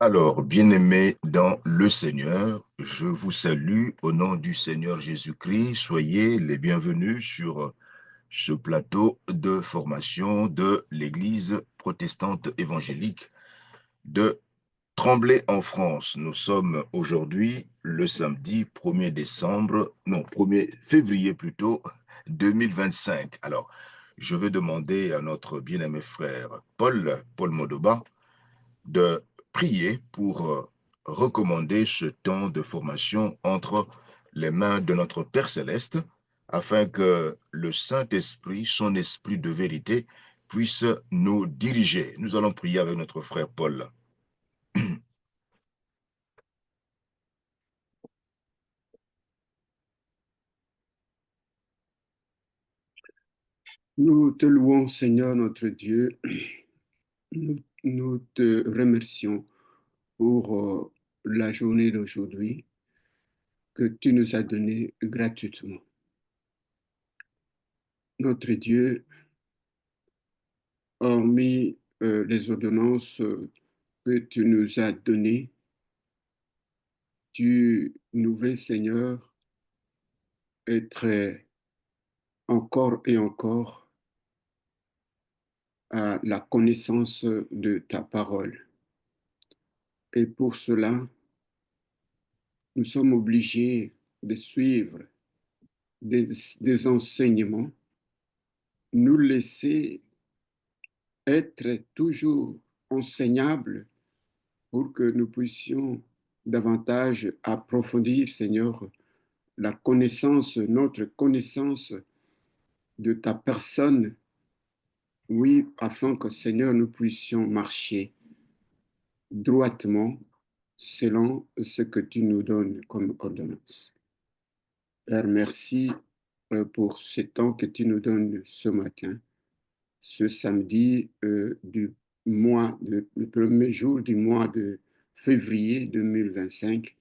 Alors, bien-aimés dans le Seigneur, je vous salue au nom du Seigneur Jésus-Christ. Soyez les bienvenus sur ce plateau de formation de l'Église protestante évangélique de Tremblay en France. Nous sommes aujourd'hui le samedi 1er décembre, non, 1er février plutôt, 2025. Alors, je vais demander à notre bien-aimé frère Paul Modoba, de prier pour recommander ce temps de formation entre les mains de notre Père céleste, afin que le Saint-Esprit, son esprit de vérité, puisse nous diriger. Nous allons prier avec notre frère Paul. Nous te louons, Seigneur notre Dieu. Nous te remercions pour la journée d'aujourd'hui que tu nous as donnée gratuitement. Notre Dieu, hormis les ordonnances que tu nous as données, tu nous veux, Seigneur, être encore et encore à la connaissance de ta parole. Et pour cela, nous sommes obligés de suivre des enseignements, nous laisser être toujours enseignables pour que nous puissions davantage approfondir, Seigneur, la connaissance, notre connaissance de ta personne, oui, afin que, Seigneur, nous puissions marcher droitement selon ce que tu nous donnes comme ordonnance. Père, merci pour ce temps que tu nous donnes ce matin, ce samedi le premier jour du mois de février 2025.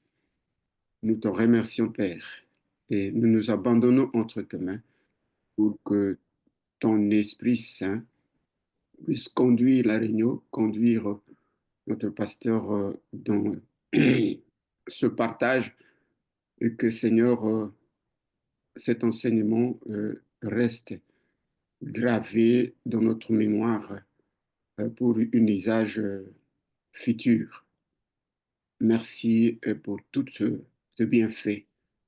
Nous te remercions, Père, et nous nous abandonnons entre tes mains pour que ton Esprit Saint puisse conduire la réunion, conduire notre pasteur dans ce partage et que, Seigneur, cet enseignement reste gravé dans notre mémoire pour un usage futur. Merci pour tout ce bienfait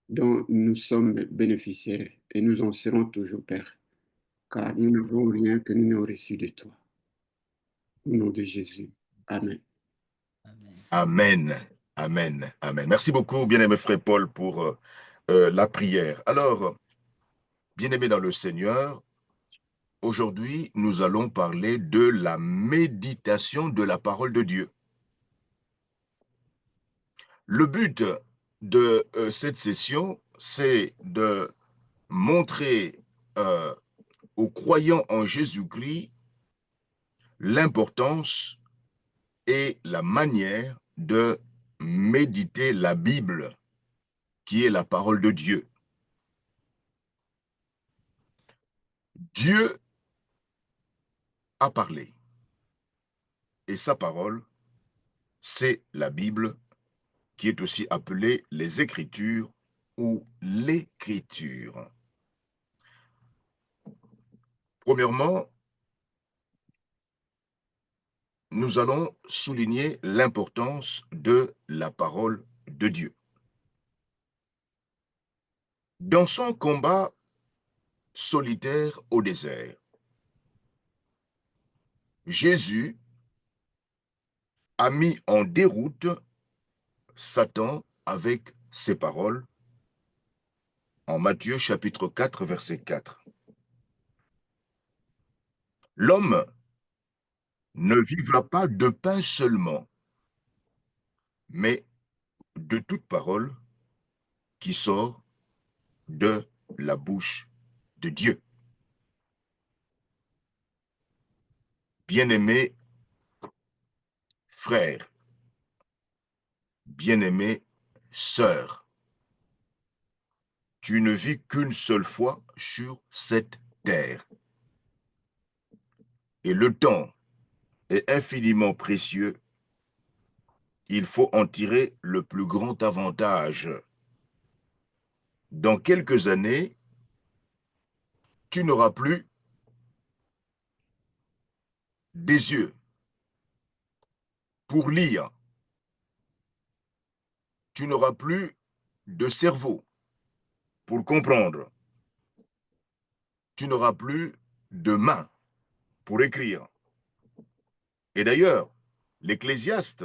dont nous sommes bénéficiaires et nous en serons toujours, Père, car nous n'avons rien que nous n'avons reçu de toi. Au nom de Jésus. Amen. Amen. Amen. Amen. Amen. Merci beaucoup, bien-aimé frère Paul, pour la prière. Alors, bien-aimé dans le Seigneur, aujourd'hui, nous allons parler de la méditation de la parole de Dieu. Le but de cette session, c'est de montrer aux croyants en Jésus-Christ l'importance et la manière de méditer la Bible, qui est la parole de Dieu. Dieu a parlé, et sa parole, c'est la Bible, qui est aussi appelée les Écritures ou l'Écriture. Premièrement, nous allons souligner l'importance de la parole de Dieu. Dans son combat solitaire au désert, Jésus a mis en déroute Satan avec ses paroles en Matthieu chapitre 4, verset 4. L'homme ne vivra pas de pain seulement, mais de toute parole qui sort de la bouche de Dieu. Bien-aimés frères, bien-aimées sœurs, tu ne vis qu'une seule fois sur cette terre. Et le temps est infiniment précieux. il faut en tirer le plus grand avantage. Dans quelques années, tu n'auras plus des yeux pour lire, tu n'auras plus de cerveau pour comprendre, tu n'auras plus de mains pour écrire. Et d'ailleurs, l'Ecclésiaste,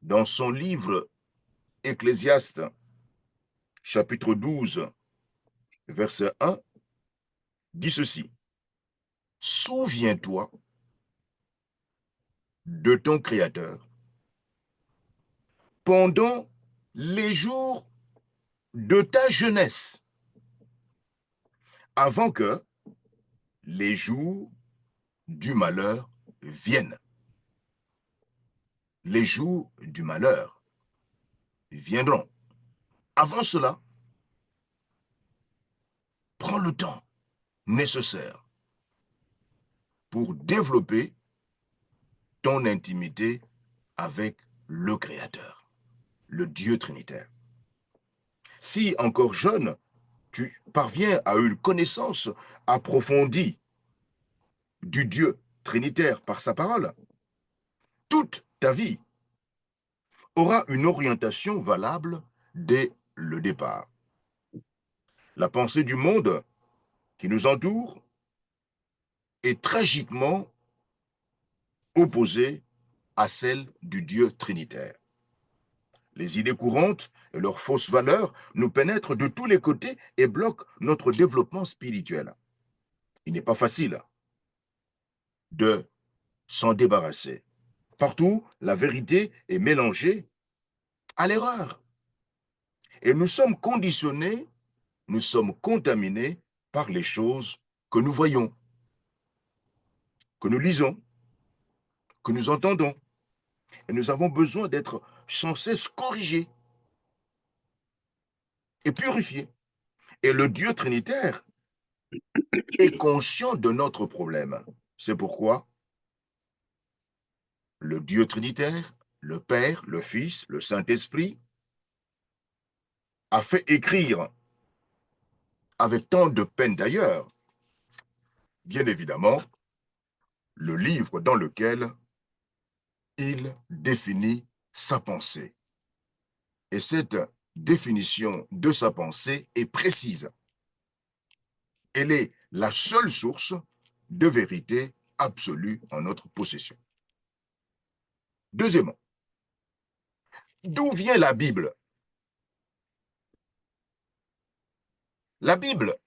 dans son livre Ecclésiaste, chapitre 12, verset 1, dit ceci. Souviens-toi de ton Créateur pendant les jours de ta jeunesse, avant que les jours du malheur viennent. Les jours du malheur viendront. Avant cela, prends le temps nécessaire pour développer ton intimité avec le Créateur, le Dieu Trinitaire. Si encore jeune, tu parviens à une connaissance approfondie du Dieu Trinitaire par sa parole, toute ta vie aura une orientation valable dès le départ. La pensée du monde qui nous entoure est tragiquement opposée à celle du Dieu Trinitaire. Les idées courantes et leurs fausses valeurs nous pénètrent de tous les côtés et bloquent notre développement spirituel. Il n'est pas facile de s'en débarrasser. Partout, la vérité est mélangée à l'erreur. Et nous sommes conditionnés, nous sommes contaminés par les choses que nous voyons, que nous lisons, que nous entendons. Et nous avons besoin d'être sans cesse corrigés et purifiés. Et le Dieu Trinitaire est conscient de notre problème. C'est pourquoi le Dieu Trinitaire, le Père, le Fils, le Saint-Esprit, a fait écrire, avec tant de peine d'ailleurs, bien évidemment, le livre dans lequel il définit sa pensée. Et cette définition de sa pensée est précise. Elle est la seule source de vérité absolue en notre possession. Deuxièmement, d'où vient la Bible? La Bible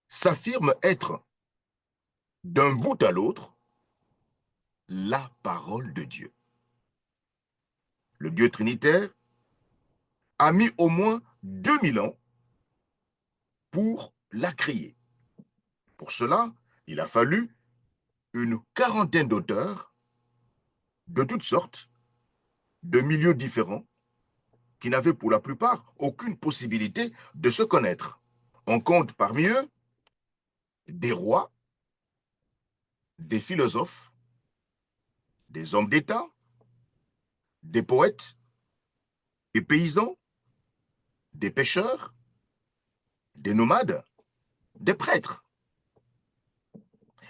s'affirme être, d'un bout à l'autre, la parole de Dieu. Le Dieu trinitaire a mis au moins 2000 ans pour la créer. Pour cela, il a fallu une quarantaine d'auteurs de toutes sortes, de milieux différents, qui n'avaient pour la plupart aucune possibilité de se connaître. On compte parmi eux des rois, des philosophes, des hommes d'État, des poètes, des paysans, des pêcheurs, des nomades, des prêtres.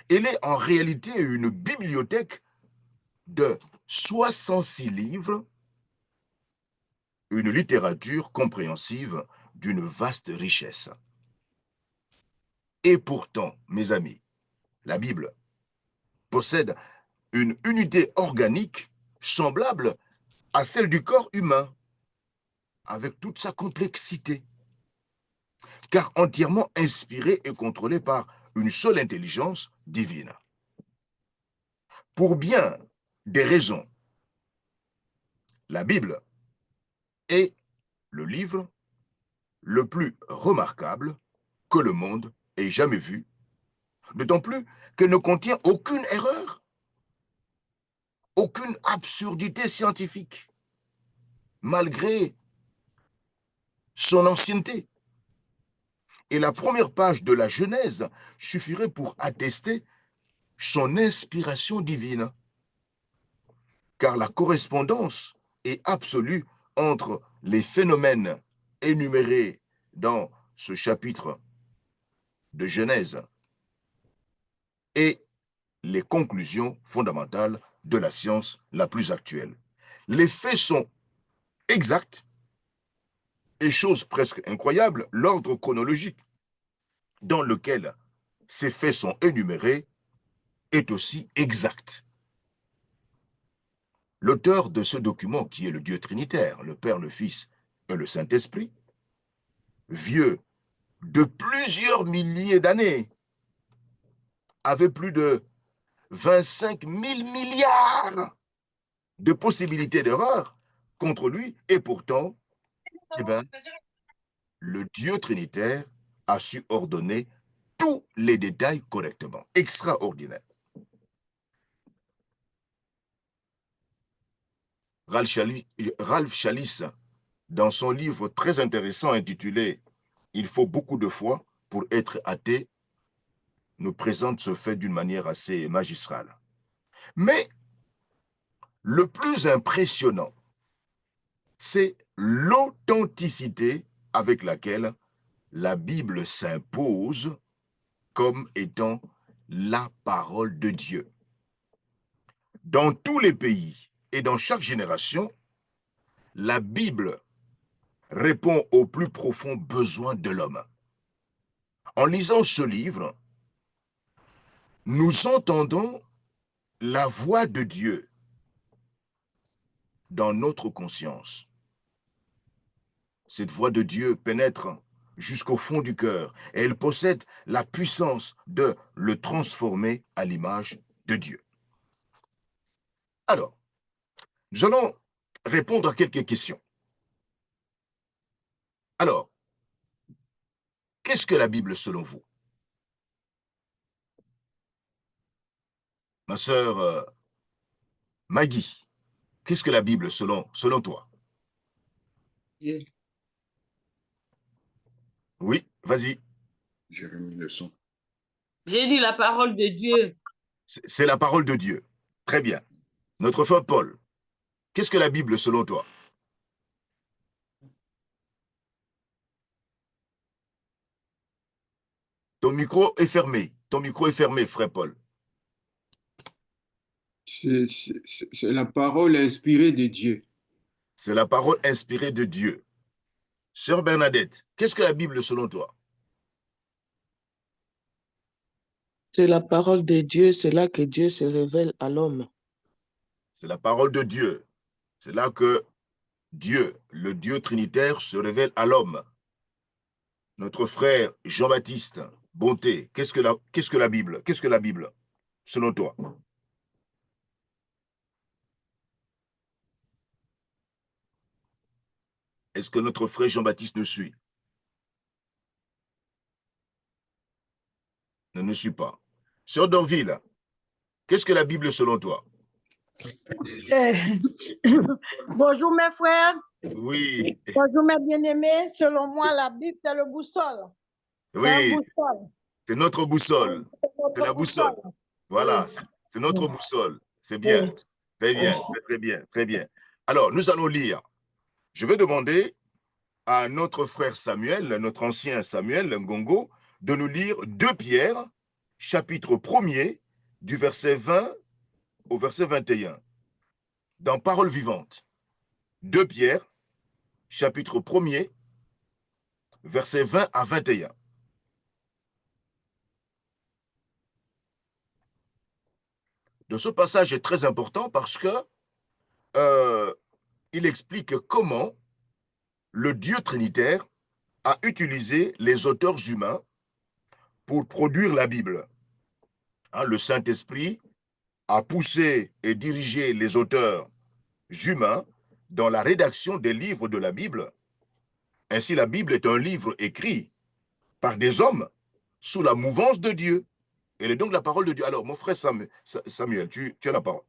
Elle est en réalité une bibliothèque de 66 livres, une littérature compréhensive d'une vaste richesse. Et pourtant, mes amis, la Bible possède une unité organique semblable à celle du corps humain, avec toute sa complexité, car entièrement inspirée et contrôlée par une seule intelligence divine. Pour bien des raisons, la Bible est le livre le plus remarquable que le monde ait jamais vu, d'autant plus qu'elle ne contient aucune erreur, aucune absurdité scientifique, malgré son ancienneté. Et la première page de la Genèse suffirait pour attester son inspiration divine. car la correspondance est absolue entre les phénomènes énumérés dans ce chapitre de Genèse et les conclusions fondamentales de la science la plus actuelle. Les faits sont exacts et, chose presque incroyable, l'ordre chronologique dans lequel ces faits sont énumérés est aussi exact. L'auteur de ce document, qui est le Dieu trinitaire, le Père, le Fils et le Saint-Esprit, vieux de plusieurs milliers d'années, avait plus de 25 000 milliards de possibilités d'erreur contre lui, et pourtant, eh ben, le Dieu trinitaire a su ordonner tous les détails correctement. Extraordinaire. Ralph Chalice, dans son livre très intéressant intitulé « Il faut beaucoup de foi pour être athée », nous présente ce fait d'une manière assez magistrale. Mais le plus impressionnant, c'est l'authenticité avec laquelle la Bible s'impose comme étant la parole de Dieu. Dans tous les pays et dans chaque génération, la Bible répond aux plus profonds besoins de l'homme. En lisant ce livre, nous entendons la voix de Dieu dans notre conscience. Cette voix de Dieu pénètre jusqu'au fond du cœur et elle possède la puissance de le transformer à l'image de Dieu. Alors, nous allons répondre à quelques questions. Alors, qu'est-ce que la Bible selon vous? Ma sœur Maggie, qu'est-ce que la Bible selon toi? Dieu. Oui, vas-y. J'ai remis le son. J'ai dit la parole de Dieu. C'est la parole de Dieu. Très bien. Notre frère Paul, qu'est-ce que la Bible selon toi? Ton micro est fermé. Ton micro est fermé, frère Paul. C'est la parole inspirée de Dieu. C'est la parole inspirée de Dieu. Sœur Bernadette, qu'est-ce que la Bible selon toi? C'est la parole de Dieu, c'est là que Dieu se révèle à l'homme. C'est la parole de Dieu. C'est là que Dieu, le Dieu trinitaire, se révèle à l'homme. Notre frère Jean-Baptiste Bonté, qu'est-ce que la Bible? Qu'est-ce que la Bible, selon toi? Est-ce que notre frère Jean-Baptiste nous suit? Ne nous suit pas. Sœur d'Orville, qu'est-ce que la Bible selon toi? Bonjour mes frères. Oui. Bonjour mes bien-aimés. Selon moi, la Bible, c'est le boussole. C'est un Oui, boussole. c'est notre boussole. C'est la boussole. Voilà, c'est notre boussole. C'est bien. Très bien, très bien, très bien. Alors, nous allons lire. Je vais demander à notre frère Samuel, notre ancien Samuel Ngongo, de nous lire 2 Pierre, chapitre 1er, du verset 20 au verset 21, dans Parole vivante. 2 Pierre, chapitre 1er, verset 20 à 21. Donc, ce passage est très important parce que il explique comment le Dieu trinitaire a utilisé les auteurs humains pour produire la Bible. Hein, le Saint-Esprit a poussé et dirigé les auteurs humains dans la rédaction des livres de la Bible. Ainsi, la Bible est un livre écrit par des hommes sous la mouvance de Dieu. Elle est donc la parole de Dieu. Alors, mon frère Samuel, tu as la parole.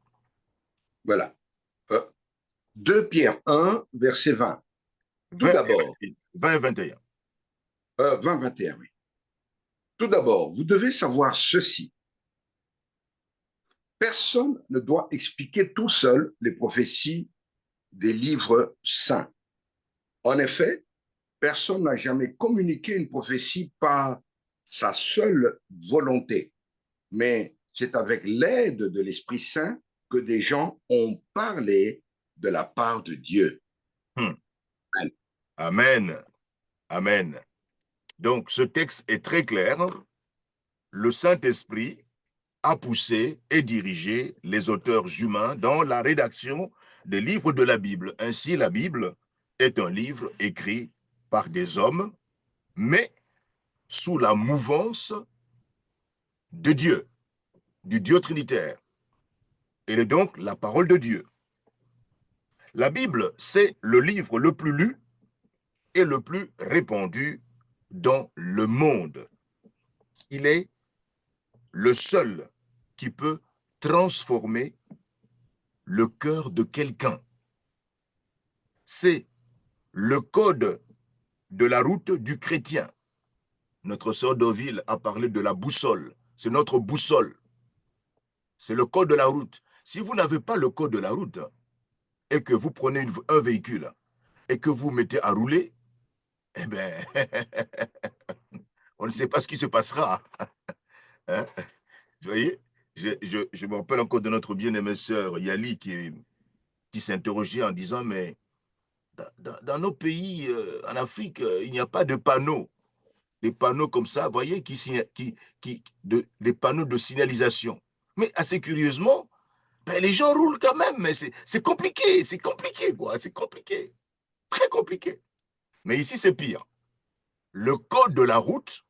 Voilà. 2 Pierre 1, verset 20. Tout d'abord. 20 et 21. 20, 21, oui. Tout d'abord, vous devez savoir ceci. personne ne doit expliquer tout seul les prophéties des livres saints. En effet, personne n'a jamais communiqué une prophétie par sa seule volonté, mais c'est avec l'aide de l'Esprit Saint que des gens ont parlé de la part de Dieu. Amen. Amen. Amen. Donc, ce texte est très clair. Le Saint-Esprit a poussé et dirigé les auteurs humains dans la rédaction des livres de la Bible. Ainsi, la Bible est un livre écrit par des hommes, mais sous la mouvance de Dieu, du Dieu trinitaire. Elle est donc la parole de Dieu. La Bible, c'est le livre le plus lu et le plus répandu dans le monde. Il est le seul qui peut transformer le cœur de quelqu'un. C'est le code de la route du chrétien. Notre sœur Deauville a parlé de la boussole. C'est notre boussole. C'est le code de la route. Si vous n'avez pas le code de la route et que vous prenez un véhicule et que vous mettez à rouler, eh bien, on ne sait pas ce qui se passera. Hein? Vous voyez, je me rappelle encore de notre bien-aimée sœur Yali qui s'interrogeait en disant, mais dans nos pays, en Afrique, il n'y a pas de panneaux. Des panneaux comme ça, vous voyez, des panneaux de signalisation. Mais assez curieusement, ben, les gens roulent quand même, mais c'est compliqué, quoi, c'est compliqué, très compliqué. Mais ici, c'est pire. Le code de la route,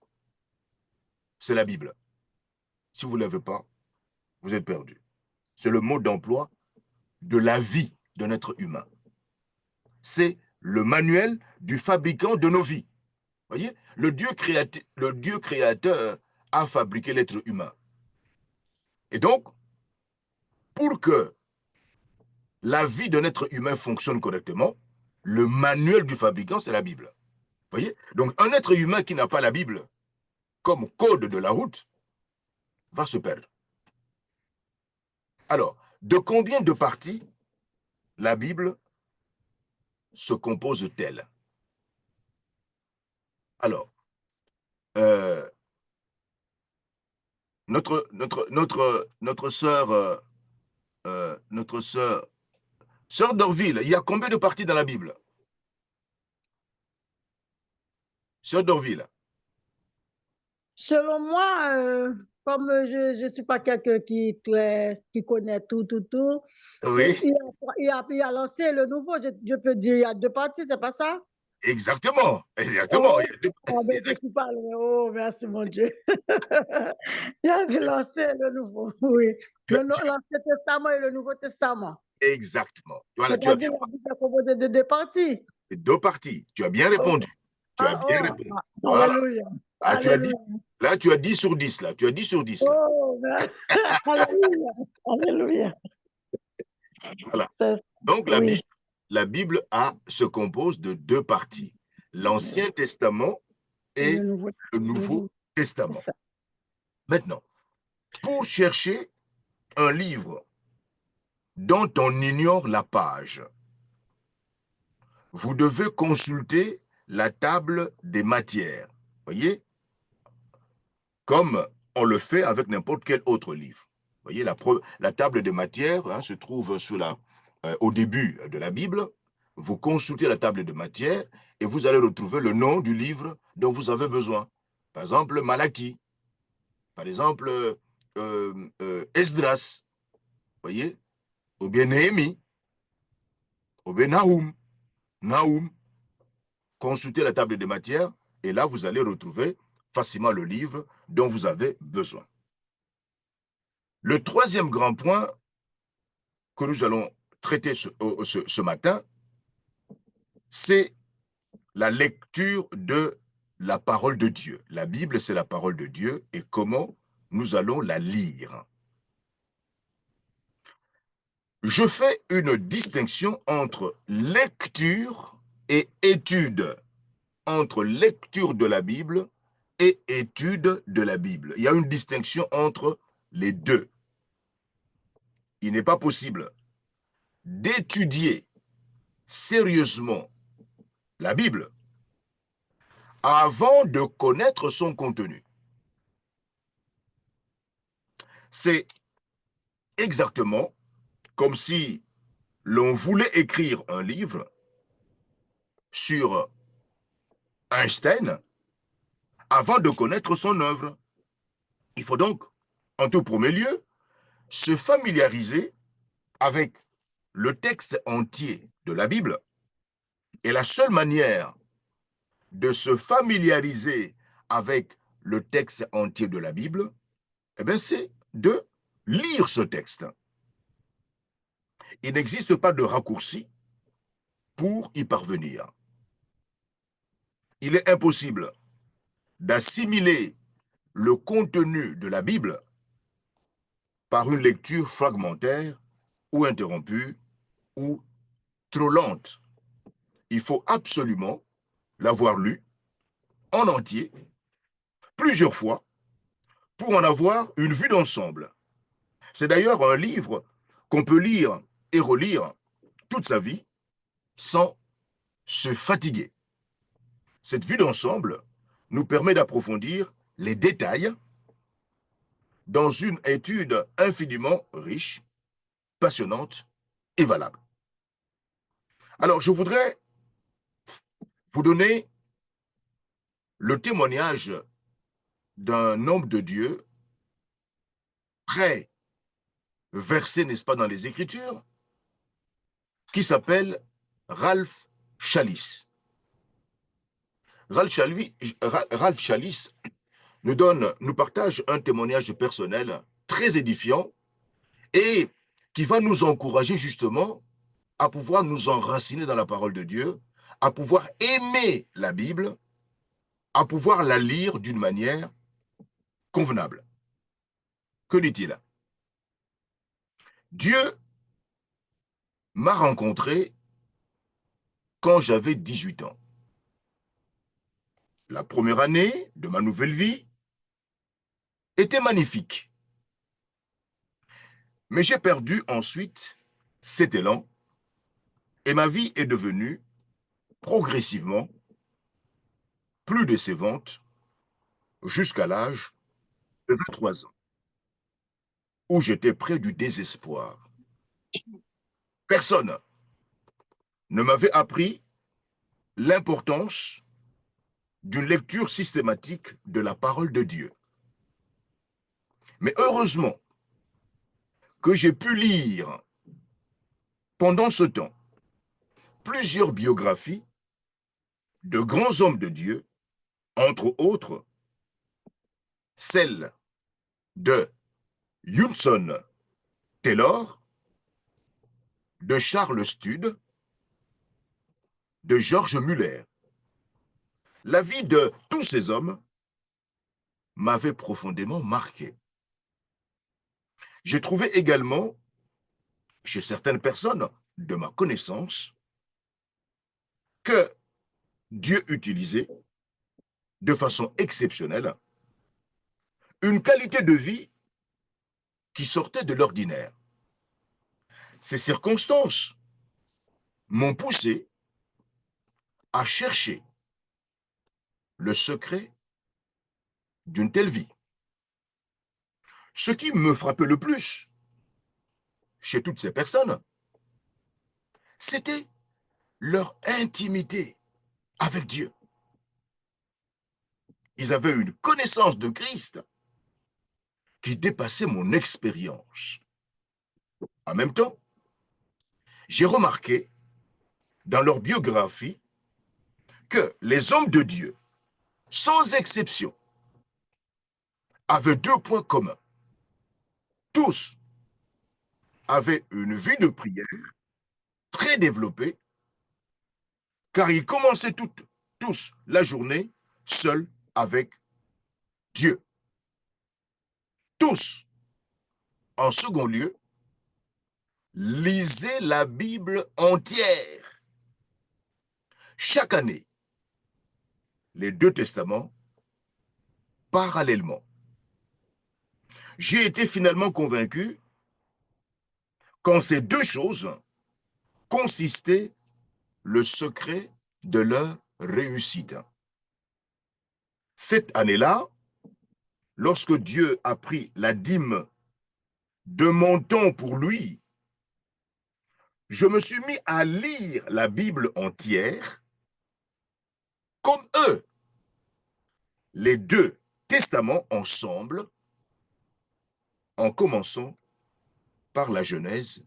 c'est la Bible. Si vous ne l'avez pas, vous êtes perdu. C'est le mode d'emploi de la vie d'un être humain. C'est le manuel du fabricant de nos vies. Vous voyez, le Dieu créateur a fabriqué l'être humain. Et donc, pour que la vie d'un être humain fonctionne correctement, le manuel du fabricant, c'est la Bible. Vous voyez? Donc, un être humain qui n'a pas la Bible comme code de la route va se perdre. Alors, de combien de parties la Bible se compose-t-elle? Alors, notre sœur, sœur d'Orville, il y a combien de parties dans la Bible? Sœur d'Orville. Selon moi, comme je ne suis pas quelqu'un qui connaît tout, Oui, il a lancé le nouveau. Je peux dire, il y a deux parties, c'est pas ça? exactement. Oh, Il y a deux- ben, je suis pas loin. Oh, merci mon Dieu. Il a lancé le nouveau, oui. L'Ancien Testament et le Nouveau Testament. Exactement. Voilà, tu as bien C'est-à-dire, la Bible est composée de deux parties. deux parties. Tu as bien Oh, répondu. Tu as bien répondu. Voilà. Alléluia. Ah, Alléluia. là, tu as 10 sur 10. Là. Tu as 10 sur 10. Là. Oh, alléluia. Alléluia. Voilà. Donc, Oui. la Bible se compose de deux parties. L'Ancien Testament et le Nouveau Testament. Maintenant, pour chercher un livre dont on ignore la page, vous devez consulter la table des matières. Voyez? Comme on le fait avec n'importe quel autre livre. Voyez, la table des matières se trouve au début de la Bible. Vous consultez la table de matières et vous allez retrouver le nom du livre dont vous avez besoin. Par exemple, Malachie. Par exemple, Esdras. Voyez? Ou bien Néhémie. Ou bien Nahum. Consultez la table des matières et là, vous allez retrouver facilement le livre dont vous avez besoin. Le troisième grand point que nous allons traiter ce matin, c'est la lecture de la parole de Dieu. La Bible, c'est la parole de Dieu et comment nous allons la lire. Je fais une distinction entre lecture et étude, entre lecture de la Bible et étude de la Bible. Il y a une distinction entre les deux. il n'est pas possible d'étudier sérieusement la Bible avant de connaître son contenu. C'est exactement comme si l'on voulait écrire un livre sur Einstein avant de connaître son œuvre. Il faut donc, en tout premier lieu, se familiariser avec le texte entier de la Bible. Et la seule manière de se familiariser avec le texte entier de la Bible, eh bien, c'est de lire ce texte. Il n'existe pas de raccourci pour y parvenir. Il est impossible d'assimiler le contenu de la Bible par une lecture fragmentaire ou interrompue ou trop lente. Il faut absolument l'avoir lu en entier, plusieurs fois, pour en avoir une vue d'ensemble. C'est d'ailleurs un livre qu'on peut lire et relire toute sa vie sans se fatiguer. Cette vue d'ensemble nous permet d'approfondir les détails dans une étude infiniment riche, passionnante et valable. Alors, je voudrais vous donner le témoignage d'un homme de Dieu très versé, n'est-ce pas, dans les Écritures, qui s'appelle Ralph Challis. Ralph Challis nous partage un témoignage personnel très édifiant et qui va nous encourager justement à pouvoir nous enraciner dans la parole de Dieu, à pouvoir aimer la Bible, à pouvoir la lire d'une manière convenable. Que dit-il? Dieu m'a rencontré quand j'avais 18 ans. La première année de ma nouvelle vie était magnifique. Mais j'ai perdu ensuite cet élan et ma vie est devenue progressivement plus décevante jusqu'à l'âge de 23 ans, où j'étais près du désespoir. Personne ne m'avait appris l'importance d'une lecture systématique de la parole de Dieu. Mais heureusement que j'ai pu lire pendant ce temps plusieurs biographies de grands hommes de Dieu, entre autres celle de Hudson Taylor, de Charles Studd, de George Muller. La vie de tous ces hommes m'avait profondément marqué. J'ai trouvé également chez certaines personnes de ma connaissance que Dieu utilisait de façon exceptionnelle une qualité de vie qui sortait de l'ordinaire. Ces circonstances m'ont poussé à chercher le secret d'une telle vie. Ce qui me frappait le plus chez toutes ces personnes, c'était leur intimité avec Dieu. Ils avaient une connaissance de Christ qui dépassait mon expérience. En même temps, j'ai remarqué dans leur biographie que les hommes de Dieu, sans exception, avaient deux points communs. Tous avaient une vie de prière très développée, car ils commençaient tous la journée seuls avec Dieu. Tous, en second lieu, lisaient la Bible entière. Chaque année, les deux testaments parallèlement. J'ai été finalement convaincu qu'en ces deux choses consistait le secret de leur réussite. Cette année-là, lorsque Dieu a pris la dîme de mon temps pour lui, je me suis mis à lire la Bible entière comme eux, les deux testaments ensemble, en commençant par la Genèse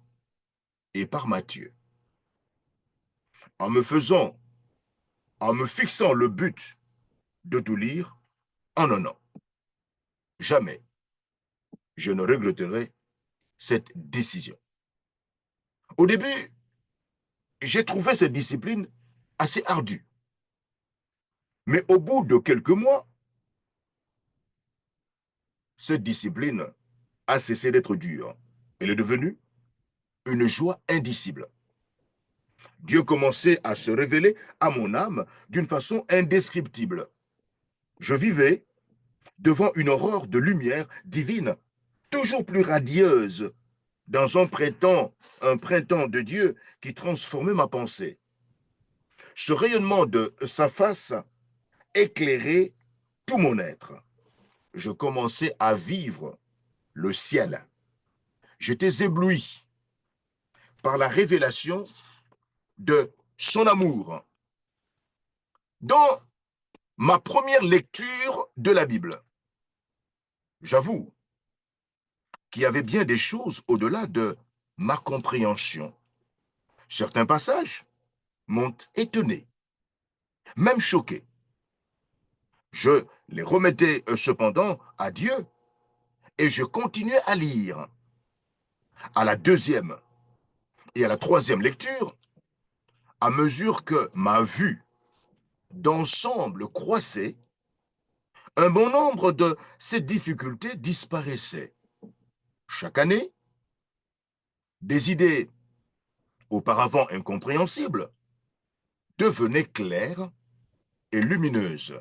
et par Matthieu. En me fixant le but de tout lire en un an. Jamais je ne regretterai cette décision. Au début, j'ai trouvé cette discipline assez ardue. Mais au bout de quelques mois, cette discipline a cessé d'être dure. Elle est devenue une joie indicible. Dieu commençait à se révéler à mon âme d'une façon indescriptible. Je vivais devant une aurore de lumière divine, toujours plus radieuse, dans un printemps de Dieu qui transformait ma pensée. Ce rayonnement de sa face éclairait tout mon être. Je commençais à vivre le ciel. J'étais ébloui par la révélation de son amour. Dans ma première lecture de la Bible, j'avoue qu'il y avait bien des choses au-delà de ma compréhension. Certains passages m'ont étonné, même choqué. Je les remettais cependant à Dieu et je continuais à lire. À la deuxième et à la troisième lecture, à mesure que ma vue d'ensemble croissait, un bon nombre de ces difficultés disparaissaient. Chaque année, des idées auparavant incompréhensibles devenaient claires et lumineuses.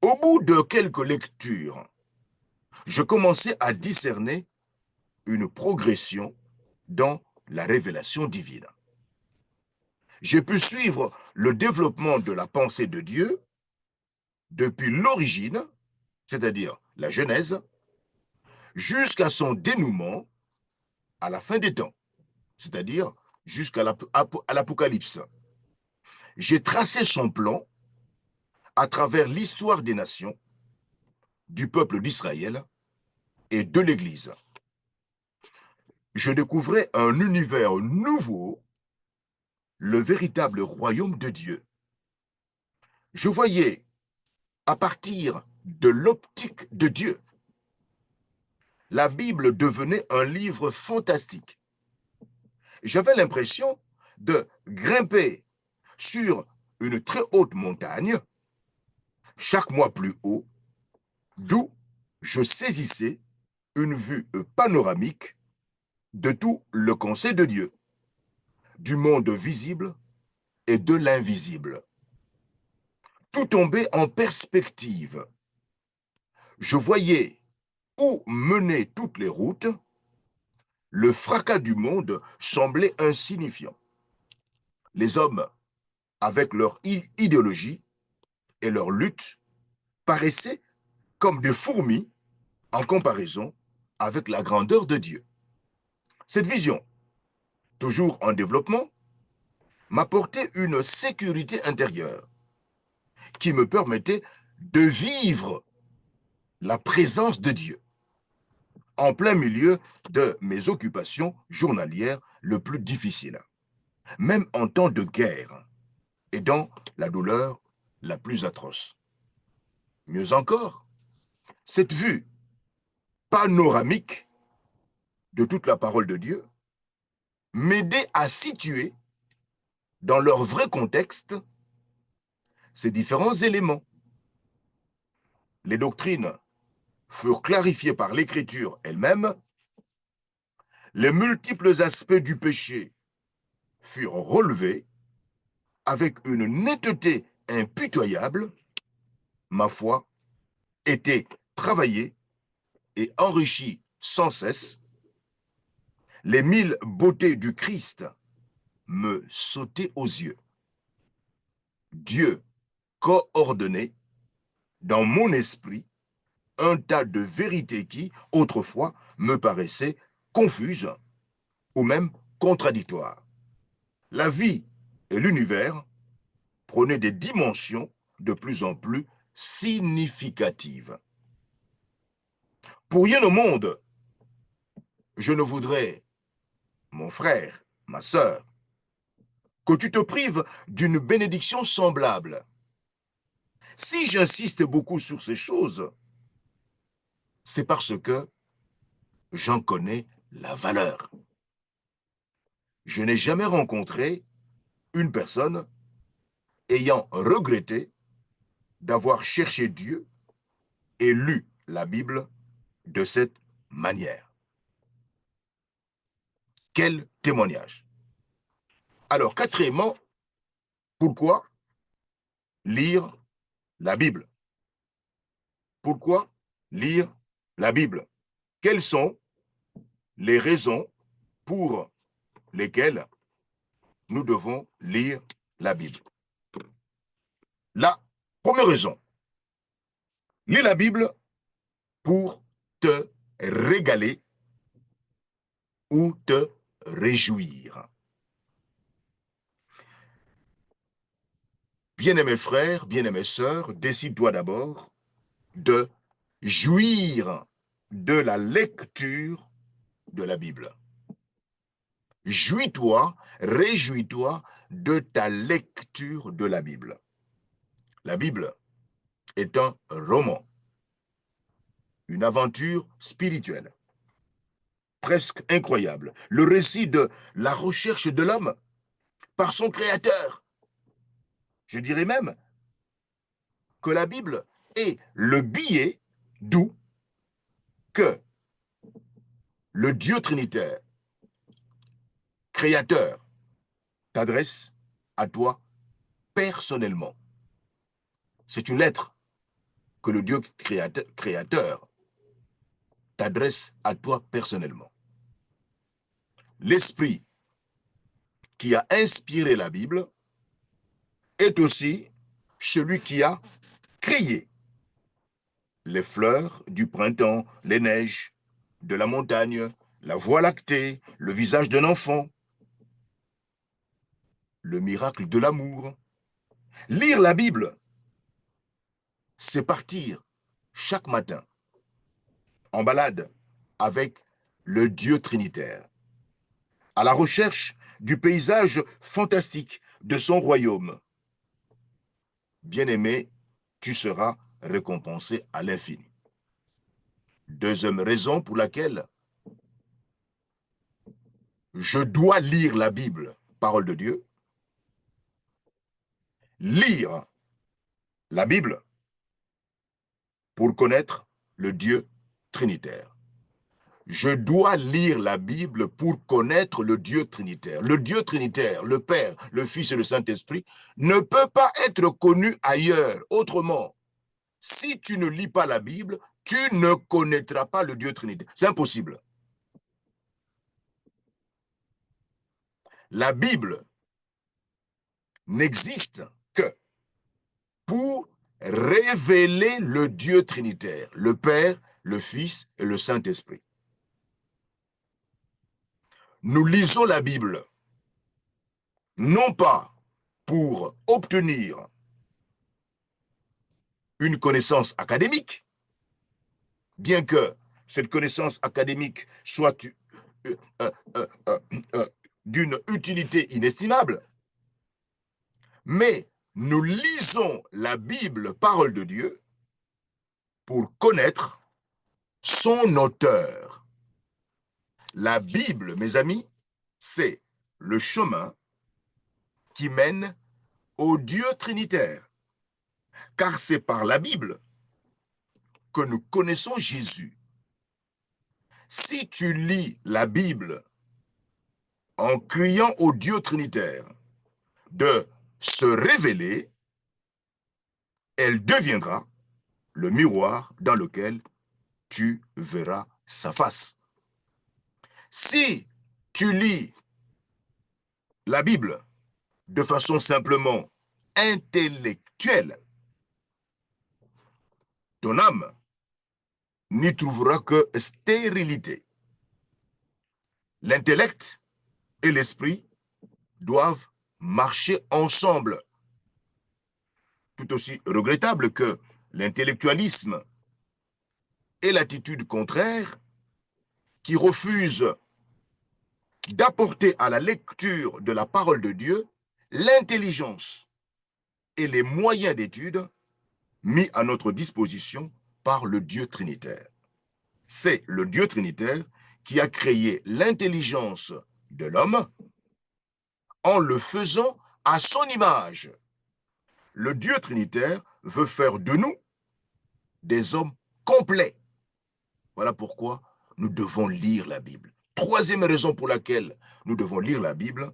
Au bout de quelques lectures, je commençais à discerner une progression dans la révélation divine. J'ai pu suivre le développement de la pensée de Dieu depuis l'origine, c'est-à-dire la Genèse, jusqu'à son dénouement à la fin des temps, c'est-à-dire jusqu'à l'Apocalypse. J'ai tracé son plan à travers l'histoire des nations, du peuple d'Israël et de l'Église. Je découvrais un univers nouveau, le véritable royaume de Dieu. Je voyais, à partir de l'optique de Dieu, la Bible devenait un livre fantastique. J'avais l'impression de grimper sur une très haute montagne, chaque mois plus haut, d'où je saisissais une vue panoramique de tout le conseil de Dieu, du monde visible et de l'invisible. Tout tombait en perspective. Je voyais où menaient toutes les routes. Le fracas du monde semblait insignifiant. Les hommes, avec leur idéologie et leur lutte, paraissaient comme des fourmis en comparaison avec la grandeur de Dieu. Cette vision, toujours en développement, m'apportait une sécurité intérieure qui me permettait de vivre la présence de Dieu en plein milieu de mes occupations journalières le plus difficiles, même en temps de guerre et dans la douleur la plus atroce. Mieux encore, cette vue panoramique de toute la parole de Dieu m'aidait à situer dans leur vrai contexte ces différents éléments. Les doctrines furent clarifiées par l'Écriture elle-même, les multiples aspects du péché furent relevés avec une netteté impitoyable. Ma foi était travaillée et enrichie sans cesse. les 1000 beautés du Christ me sautaient aux yeux. Dieu coordonnait dans mon esprit un tas de vérités qui, autrefois, me paraissaient confuses ou même contradictoires. La vie et l'univers prenaient des dimensions de plus en plus significatives. Pour rien au monde, je ne voudrais, mon frère, ma sœur, que tu te prives d'une bénédiction semblable. Si j'insiste beaucoup sur ces choses, c'est parce que j'en connais la valeur. Je n'ai jamais rencontré une personne ayant regretté d'avoir cherché Dieu et lu la Bible de cette manière. Quel témoignage! Alors, quatrièmement, pourquoi lire la Bible? Pourquoi lire la Bible? Quelles sont les raisons pour lesquelles nous devons lire la Bible? La première raison, lis la Bible pour te régaler ou te réjouir. Bien-aimés frères, bien-aimées sœurs, décide-toi d'abord de jouir de la lecture de la Bible. Jouis-toi, réjouis-toi de ta lecture de la Bible. La Bible est un roman, une aventure spirituelle, presque incroyable, le récit de la recherche de l'homme par son Créateur. Je dirais même que la Bible est le billet d'où que le Dieu Trinitaire, Créateur, t'adresse à toi personnellement. C'est une lettre que le Dieu créateur t'adresse à toi personnellement. L'esprit qui a inspiré la Bible est aussi celui qui a créé les fleurs du printemps, les neiges de la montagne, la voie lactée, le visage d'un enfant, le miracle de l'amour. Lire la Bible, c'est partir chaque matin en balade avec le Dieu Trinitaire, à la recherche du paysage fantastique de son royaume. Bien-aimé, tu seras récompensé à l'infini. Deuxième raison pour laquelle je dois lire la Bible, parole de Dieu. Lire la Bible pour connaître le Dieu Trinitaire. Je dois lire la Bible pour connaître le Dieu Trinitaire. Le Dieu Trinitaire, le Père, le Fils et le Saint-Esprit, ne peut pas être connu ailleurs. Autrement, si tu ne lis pas la Bible, tu ne connaîtras pas le Dieu Trinitaire. C'est impossible. La Bible n'existe que pour révéler le Dieu Trinitaire, le Père, le Fils et le Saint-Esprit. Nous lisons la Bible non pas pour obtenir une connaissance académique, bien que cette connaissance académique soit d'une utilité inestimable, mais nous lisons la Bible, parole de Dieu, pour connaître son auteur. La Bible, mes amis, c'est le chemin qui mène au Dieu Trinitaire, car c'est par la Bible que nous connaissons Jésus. Si tu lis la Bible en criant au Dieu Trinitaire de se révéler, elle deviendra le miroir dans lequel tu verras sa face. Si tu lis la Bible de façon simplement intellectuelle, ton âme n'y trouvera que stérilité. L'intellect et l'esprit doivent marcher ensemble. Tout aussi regrettable que l'intellectualisme et l'attitude contraire qui refuse d'apporter à la lecture de la parole de Dieu l'intelligence et les moyens d'étude mis à notre disposition par le Dieu trinitaire. C'est le Dieu trinitaire qui a créé l'intelligence de l'homme en le faisant à son image. Le Dieu trinitaire veut faire de nous des hommes complets. Voilà pourquoi nous devons lire la Bible. Troisième raison pour laquelle nous devons lire la Bible,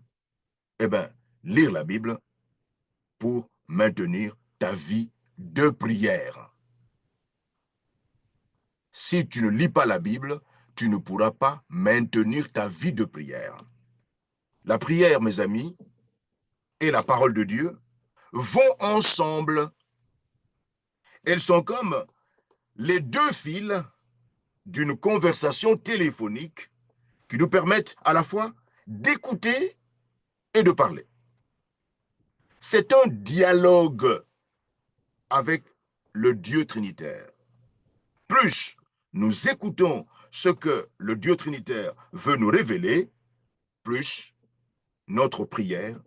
lire la Bible pour maintenir ta vie de prière. Si tu ne lis pas la Bible, tu ne pourras pas maintenir ta vie de prière. La prière, mes amis, et la parole de Dieu vont ensemble. Elles sont comme les deux fils d'une conversation téléphonique qui nous permettent à la fois d'écouter et de parler. C'est un dialogue avec le Dieu trinitaire. Plus nous écoutons ce que le Dieu trinitaire veut nous révéler, plus notre prière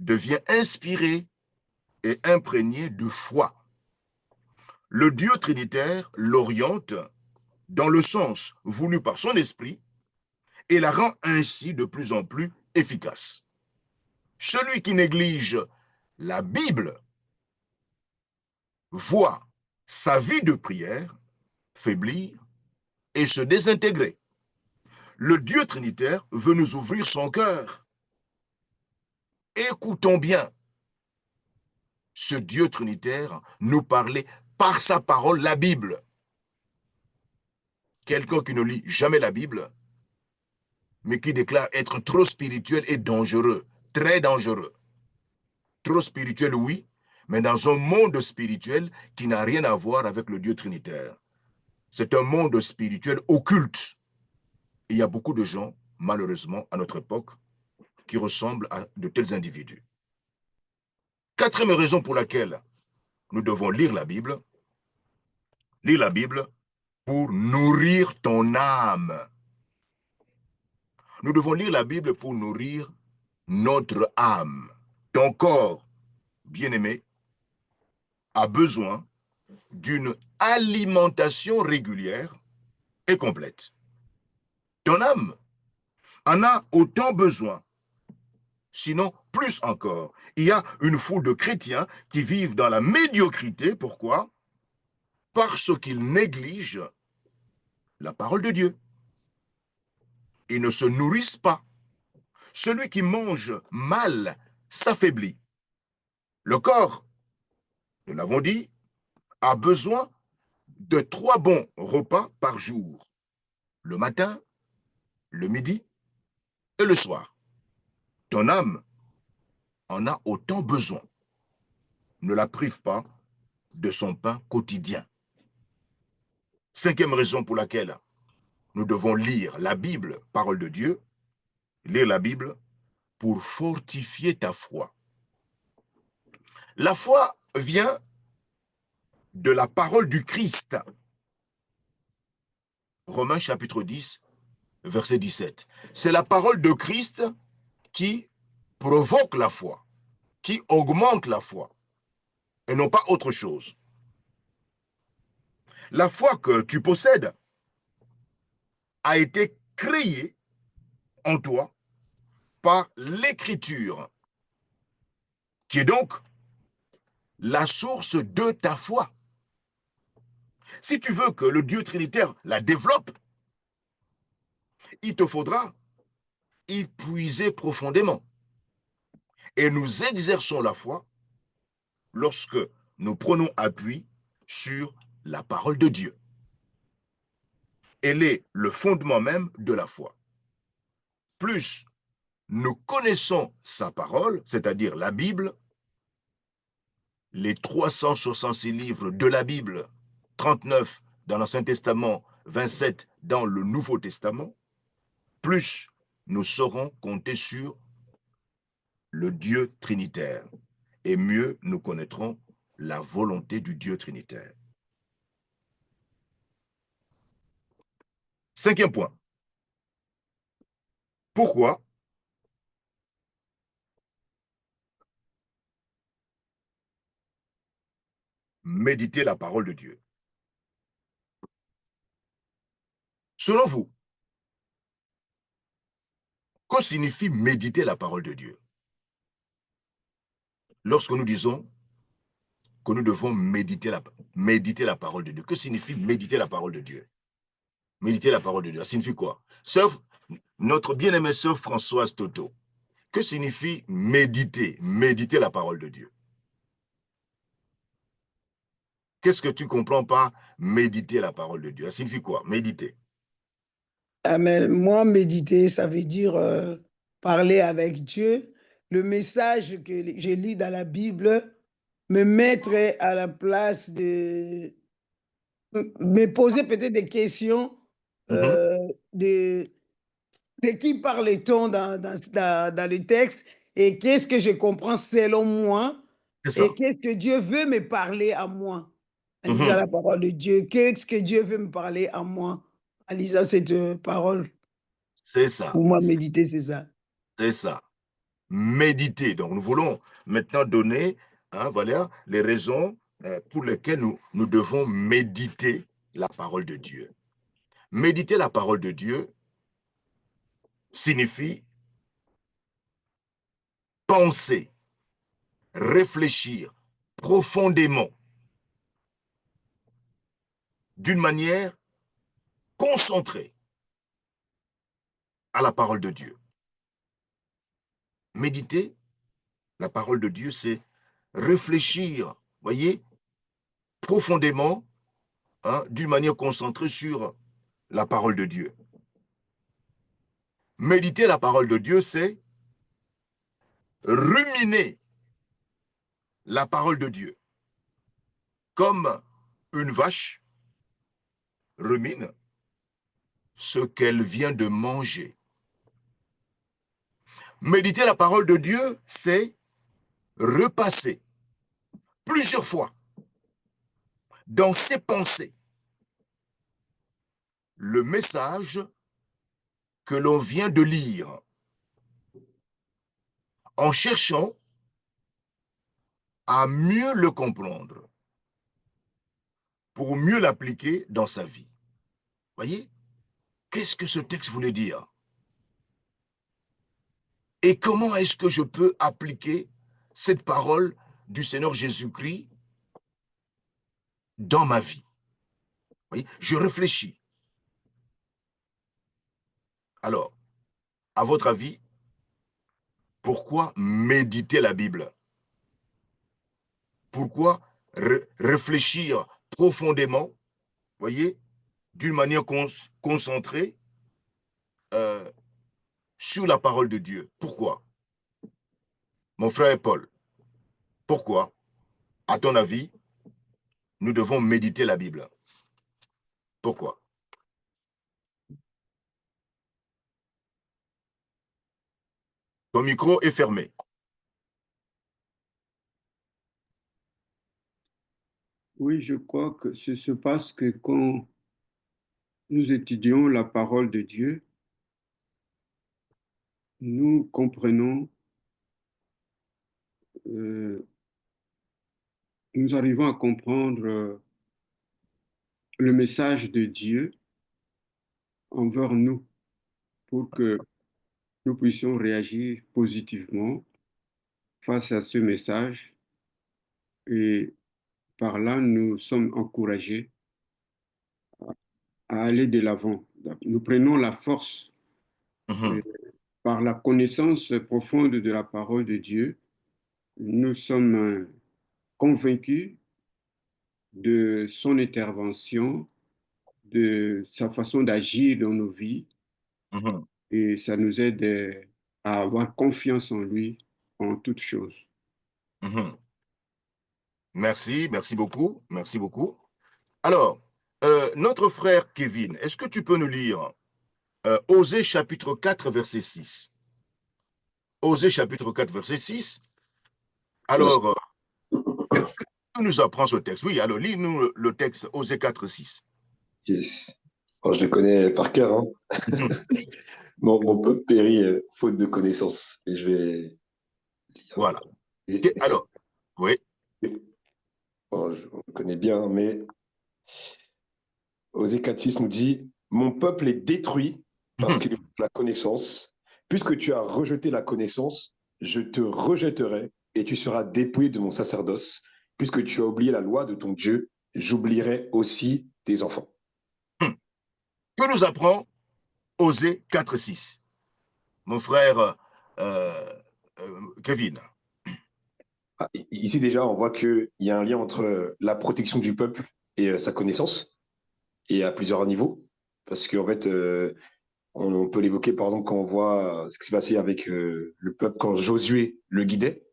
devient inspirée et imprégnée de foi. Le Dieu trinitaire l'oriente dans le sens voulu par son esprit et la rend ainsi de plus en plus efficace. Celui qui néglige la Bible voit sa vie de prière faiblir et se désintégrer. Le Dieu trinitaire veut nous ouvrir son cœur. Écoutons bien. Ce Dieu trinitaire nous parlait par sa parole, la Bible. Quelqu'un qui ne lit jamais la Bible, mais qui déclare être trop spirituel et dangereux, très dangereux. Trop spirituel, oui, mais dans un monde spirituel qui n'a rien à voir avec le Dieu trinitaire. C'est un monde spirituel occulte. Il y a beaucoup de gens, malheureusement, à notre époque, qui ressemblent à de tels individus. Quatrième raison pour laquelle nous devons lire la Bible pour nourrir ton âme. Nous devons lire la Bible pour nourrir notre âme. Ton corps, bien-aimé, a besoin d'une alimentation régulière et complète. Ton âme en a autant besoin, sinon plus encore. Il y a une foule de chrétiens qui vivent dans la médiocrité. Pourquoi? Parce qu'ils négligent la parole de Dieu. Ils ne se nourrissent pas. Celui qui mange mal s'affaiblit. Le corps, nous l'avons dit, a besoin de 3 bons repas par jour. Le matin, le midi et le soir. Ton âme en a autant besoin. Ne la prive pas de son pain quotidien. Cinquième raison pour laquelle nous devons lire la Bible, parole de Dieu, lire la Bible pour fortifier ta foi. La foi vient de la parole du Christ. Romains chapitre 10, verset 17. C'est la parole de Christ qui provoque la foi, qui augmente la foi, et non pas autre chose. La foi que tu possèdes a été créée en toi par l'Écriture, qui est donc la source de ta foi. Si tu veux que le Dieu trinitaire la développe, il te faudra y puiser profondément. Et nous exerçons la foi lorsque nous prenons appui sur la parole de Dieu. Elle est le fondement même de la foi. plus nous connaissons sa parole, c'est-à-dire la Bible, les 366 livres de la Bible, 39 dans l'Ancien Testament, 27 dans le Nouveau Testament, plus nous saurons compter sur le Dieu trinitaire et mieux nous connaîtrons la volonté du Dieu trinitaire. Cinquième point. Pourquoi méditer la parole de Dieu? Selon vous, que signifie méditer la parole de Dieu? Lorsque nous disons que nous devons méditer la parole de Dieu, que signifie méditer la parole de Dieu? Méditer la parole de Dieu, ça signifie quoi? Notre bien-aimée sœur Françoise Toto, que signifie méditer la parole de Dieu? Qu'est-ce que tu comprends par méditer la parole de Dieu? Ça signifie quoi? Méditer. Ah, mais moi, méditer, ça veut dire parler avec Dieu. Le message que je lis dans la Bible, me mettre à la place de... me poser peut-être des questions euh, de, de qui parle-t-on dans le texte et qu'est-ce que je comprends selon moi C'est ça. et qu'est-ce que Dieu veut me parler à moi en lisant la parole de Dieu. Qu'est-ce que Dieu veut me parler à moi en lisant cette parole. C'est ça. Pour moi, méditer, c'est ça. C'est ça. Méditer. Donc, nous voulons maintenant donner voilà, les raisons pour lesquelles nous devons méditer la parole de Dieu. Méditer la parole de Dieu signifie penser, réfléchir profondément, d'une manière concentrée à la parole de Dieu. Méditer la parole de Dieu, c'est réfléchir, voyez, profondément, d'une manière concentrée sur la parole de Dieu. Méditer la parole de Dieu, c'est ruminer la parole de Dieu, comme une vache rumine ce qu'elle vient de manger. Méditer la parole de Dieu, c'est repasser plusieurs fois dans ses pensées le message que l'on vient de lire en cherchant à mieux le comprendre pour mieux l'appliquer dans sa vie. Voyez, qu'est-ce que ce texte voulait dire? Et comment est-ce que je peux appliquer cette parole du Seigneur Jésus-Christ dans ma vie? Voyez, je réfléchis. Alors, à votre avis, pourquoi méditer la Bible? Pourquoi réfléchir profondément, voyez, d'une manière concentrée sur la parole de Dieu? Pourquoi? Mon frère Paul, pourquoi, à ton avis, nous devons méditer la Bible? Pourquoi? Ton micro est fermé. Oui, je crois que ce se passe que quand nous étudions la parole de Dieu, nous comprenons, euh, nous arrivons à comprendre le message de Dieu envers nous pour que nous puissions réagir positivement face à ce message et par là, nous sommes encouragés à aller de l'avant. Nous prenons la force par la connaissance profonde de la parole de Dieu. Nous sommes convaincus de son intervention, de sa façon d'agir dans nos vies. et ça nous aide à avoir confiance en lui en toutes choses. Mhm. Merci, merci beaucoup, merci beaucoup. Alors, notre frère Kevin, est-ce que tu peux nous lire Osée chapitre 4, verset 6? Osée chapitre 4, verset 6. Alors, que nous apprend ce texte? Oui, alors lis-nous le texte Osée 4, 6. Yes. Oh, je le connais par cœur, hein. Mon peuple périt faute de connaissances. Et je vais lire. Voilà. Et- Alors, oui. bon, on le connaît bien, mais Osée 4,6 nous dit: Mon peuple est détruit parce qu'il a la connaissance. Puisque tu as rejeté la connaissance, je te rejetterai et tu seras dépouillé de mon sacerdoce. Puisque tu as oublié la loi de ton Dieu, j'oublierai aussi tes enfants. Que nous apprend Osée 4, 6? Mon frère Kevin. Ah, ici, déjà, on voit qu'il y a un lien entre la protection du peuple et sa connaissance, et à plusieurs niveaux. Parce qu'en fait, on peut l'évoquer, par exemple, quand on voit ce qui s'est passé avec le peuple, quand Josué le guidait,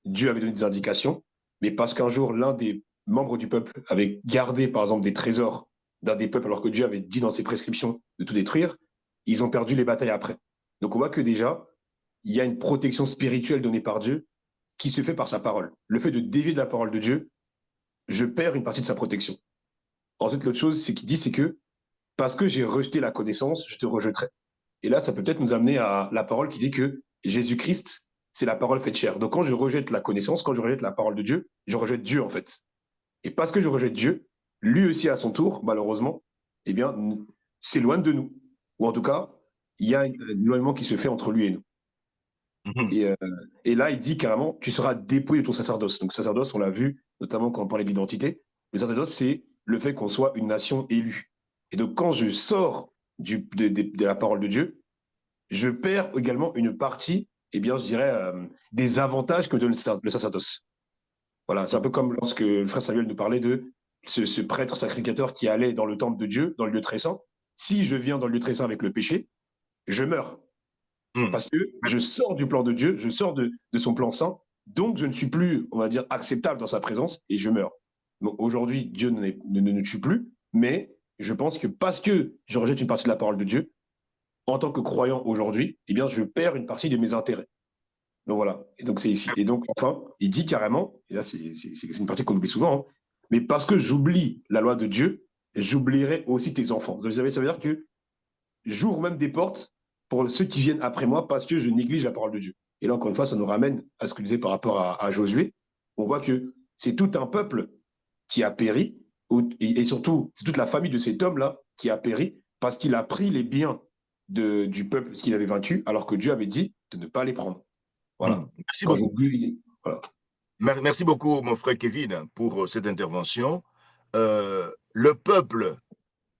Dieu avait donné des indications, mais parce qu'un jour, l'un des membres du peuple avait gardé, par exemple, des trésors d'un des peuples, alors que Dieu avait dit dans ses prescriptions de tout détruire, ils ont perdu les batailles après. Donc on voit que déjà, il y a une protection spirituelle donnée par Dieu qui se fait par sa parole. Le fait de dévier de la parole de Dieu, je perds une partie de sa protection. Ensuite, l'autre chose, c'est qu'il dit, c'est que parce que j'ai rejeté la connaissance, je te rejetterai. Et là, ça peut peut-être nous amener à la parole qui dit que Jésus-Christ, c'est la parole faite chair. Donc quand je rejette la connaissance, quand je rejette la parole de Dieu, je rejette Dieu en fait. Et parce que je rejette Dieu, lui aussi à son tour, malheureusement, eh bien, s'éloigne de nous. Ou en tout cas, il y a un éloignement qui se fait entre lui et nous. Et là, il dit carrément, tu seras dépouillé de ton sacerdoce. Donc, sacerdoce, on l'a vu, notamment quand on parlait d'identité. Le sacerdoce, c'est le fait qu'on soit une nation élue. Et donc, quand je sors de la parole de Dieu, je perds également une partie, eh bien, je dirais, des avantages que donne le sacerdoce. Voilà, c'est un peu comme lorsque le frère Samuel nous parlait de ce prêtre sacrificateur qui allait dans le temple de Dieu, dans le lieu très saint. Si je viens dans le lieu très saint avec le péché, je meurs. Parce que je sors du plan de Dieu, je sors de son plan saint, donc je ne suis plus, on va dire, acceptable dans sa présence et je meurs. Donc aujourd'hui, Dieu ne tue plus, mais je pense que parce que je rejette une partie de la parole de Dieu, en tant que croyant aujourd'hui, eh bien, je perds une partie de mes intérêts. Donc voilà. Et donc c'est ici. Et donc enfin, il dit carrément, et là c'est une partie qu'on oublie souvent, hein, mais parce que j'oublie la loi de Dieu, j'oublierai aussi tes enfants. Vous savez, ça veut dire que j'ouvre même des portes pour ceux qui viennent après moi parce que je néglige la parole de Dieu. Et là, encore une fois, ça nous ramène à ce que je disais par rapport à Josué. On voit que c'est tout un peuple qui a péri, et surtout, c'est toute la famille de cet homme-là qui a péri parce qu'il a pris les biens du peuple qu'il avait vaincu, alors que Dieu avait dit de ne pas les prendre. Voilà. Merci Quand beaucoup. Voilà. Merci beaucoup, mon frère Kevin, pour cette intervention. Le peuple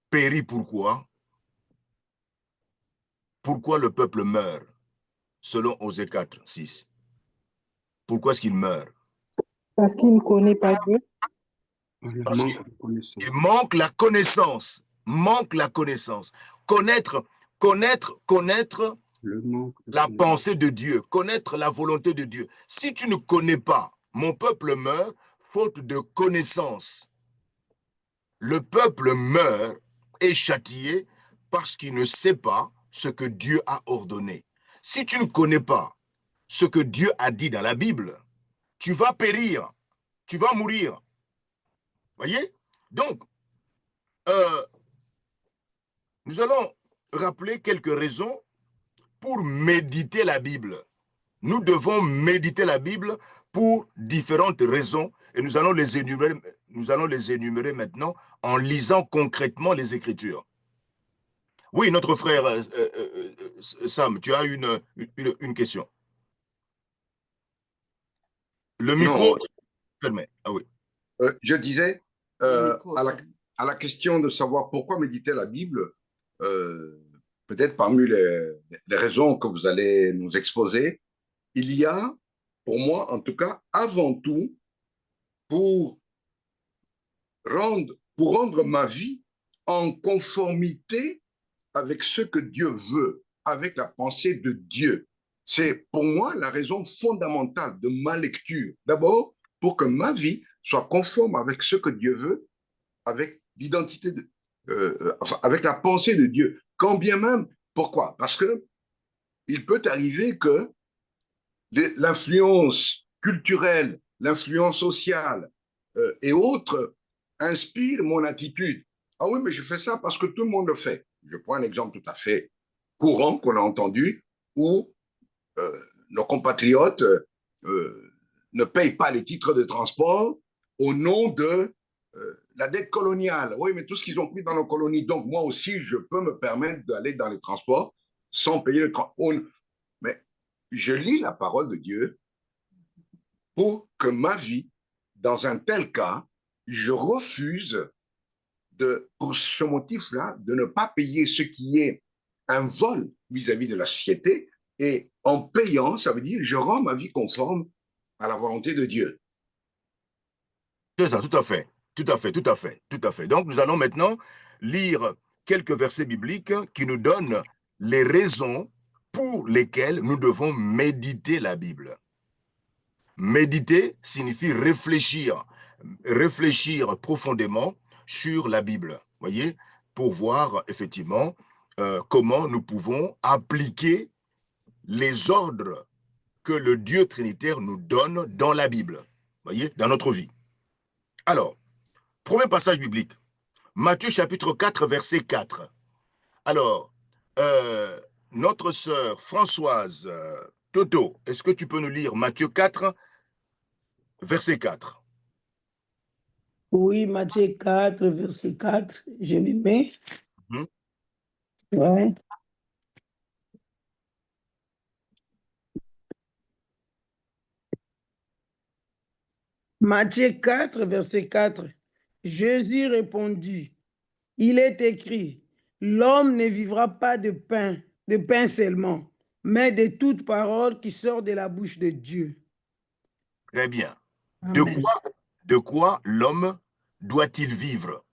périt pourquoi? Pourquoi le peuple meurt, selon Osée 4, 6? Pourquoi est-ce qu'il meurt? Parce qu'il ne connaît pas Dieu. Parce qu'il manque la connaissance. Manque la connaissance. Connaître la pensée de Dieu, connaître la volonté de Dieu. Si tu ne connais pas, mon peuple meurt faute de connaissance. Le peuple meurt et châtié parce qu'il ne sait pas ce que Dieu a ordonné. Si tu ne connais pas ce que Dieu a dit dans la Bible, tu vas périr, tu vas mourir. Voyez? Donc, nous allons rappeler quelques raisons pour méditer la Bible. Nous devons méditer la Bible pour différentes raisons et nous allons les énumérer maintenant en lisant concrètement les Écritures. Oui, notre frère Sam, tu as une question. Le micro permet. Ah oui. Je disais, à la question de savoir pourquoi méditer la Bible, peut-être parmi les raisons que vous allez nous exposer, il y a, pour moi en tout cas, avant tout, pour rendre ma vie en conformité avec ce que Dieu veut. avec la pensée de Dieu. C'est pour moi la raison fondamentale de ma lecture. D'abord, pour que ma vie soit conforme avec ce que Dieu veut, avec l'identité, enfin, avec la pensée de Dieu. Quand bien même, pourquoi? Parce que il peut arriver que l'influence culturelle, l'influence sociale et autres inspirent mon attitude. Ah oui, mais je fais ça parce que tout le monde le fait. Je prends un exemple tout à fait courant qu'on a entendu où nos compatriotes ne payent pas les titres de transport au nom de la dette coloniale. Oui, mais tout ce qu'ils ont pris dans nos colonies. Donc, moi aussi, je peux me permettre d'aller dans les transports sans payer le transport. Mais je lis la parole de Dieu pour que ma vie, dans un tel cas, je refuse pour ce motif-là, de ne pas payer ce qui est un vol vis-à-vis de la société. Et en payant, ça veut dire je rends ma vie conforme à la volonté de Dieu. C'est ça, tout à fait. Tout à fait, tout à fait, tout à fait. Donc, nous allons maintenant lire quelques versets bibliques qui nous donnent les raisons pour lesquelles nous devons méditer la Bible. Méditer signifie réfléchir, réfléchir profondément sur la Bible, voyez, pour voir effectivement comment nous pouvons appliquer les ordres que le Dieu trinitaire nous donne dans la Bible, voyez, dans notre vie. Alors, premier passage biblique, Matthieu chapitre 4, verset 4. Alors, notre sœur Françoise Toto, est-ce que tu peux nous lire Matthieu 4, verset 4? Oui, Matthieu 4, verset 4, je le mets. Hmm? Ouais. Matthieu 4, verset 4. Jésus répondit, il est écrit, l'homme ne vivra pas de pain seulement, mais de toute parole qui sort de la bouche de Dieu. Très bien. Amen. De quoi l'homme doit-il vivre?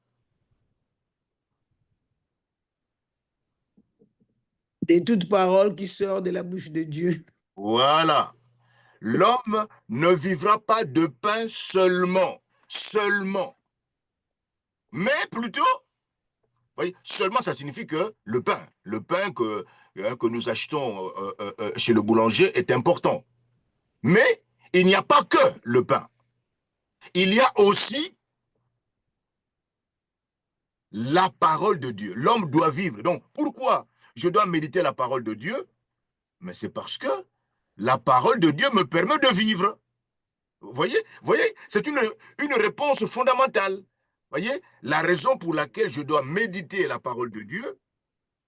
De toute parole qui sort de la bouche de Dieu. Voilà. L'homme ne vivra pas de pain seulement, mais plutôt, voyez, seulement ça signifie que le pain que nous achetons chez le boulanger est important. Mais il n'y a pas que le pain. Il y a aussi la parole de Dieu. L'homme doit vivre. Donc, pourquoi je dois méditer la parole de Dieu? Mais c'est parce que la parole de Dieu me permet de vivre. Vous voyez, c'est une réponse fondamentale. Vous voyez, la raison pour laquelle je dois méditer la parole de Dieu,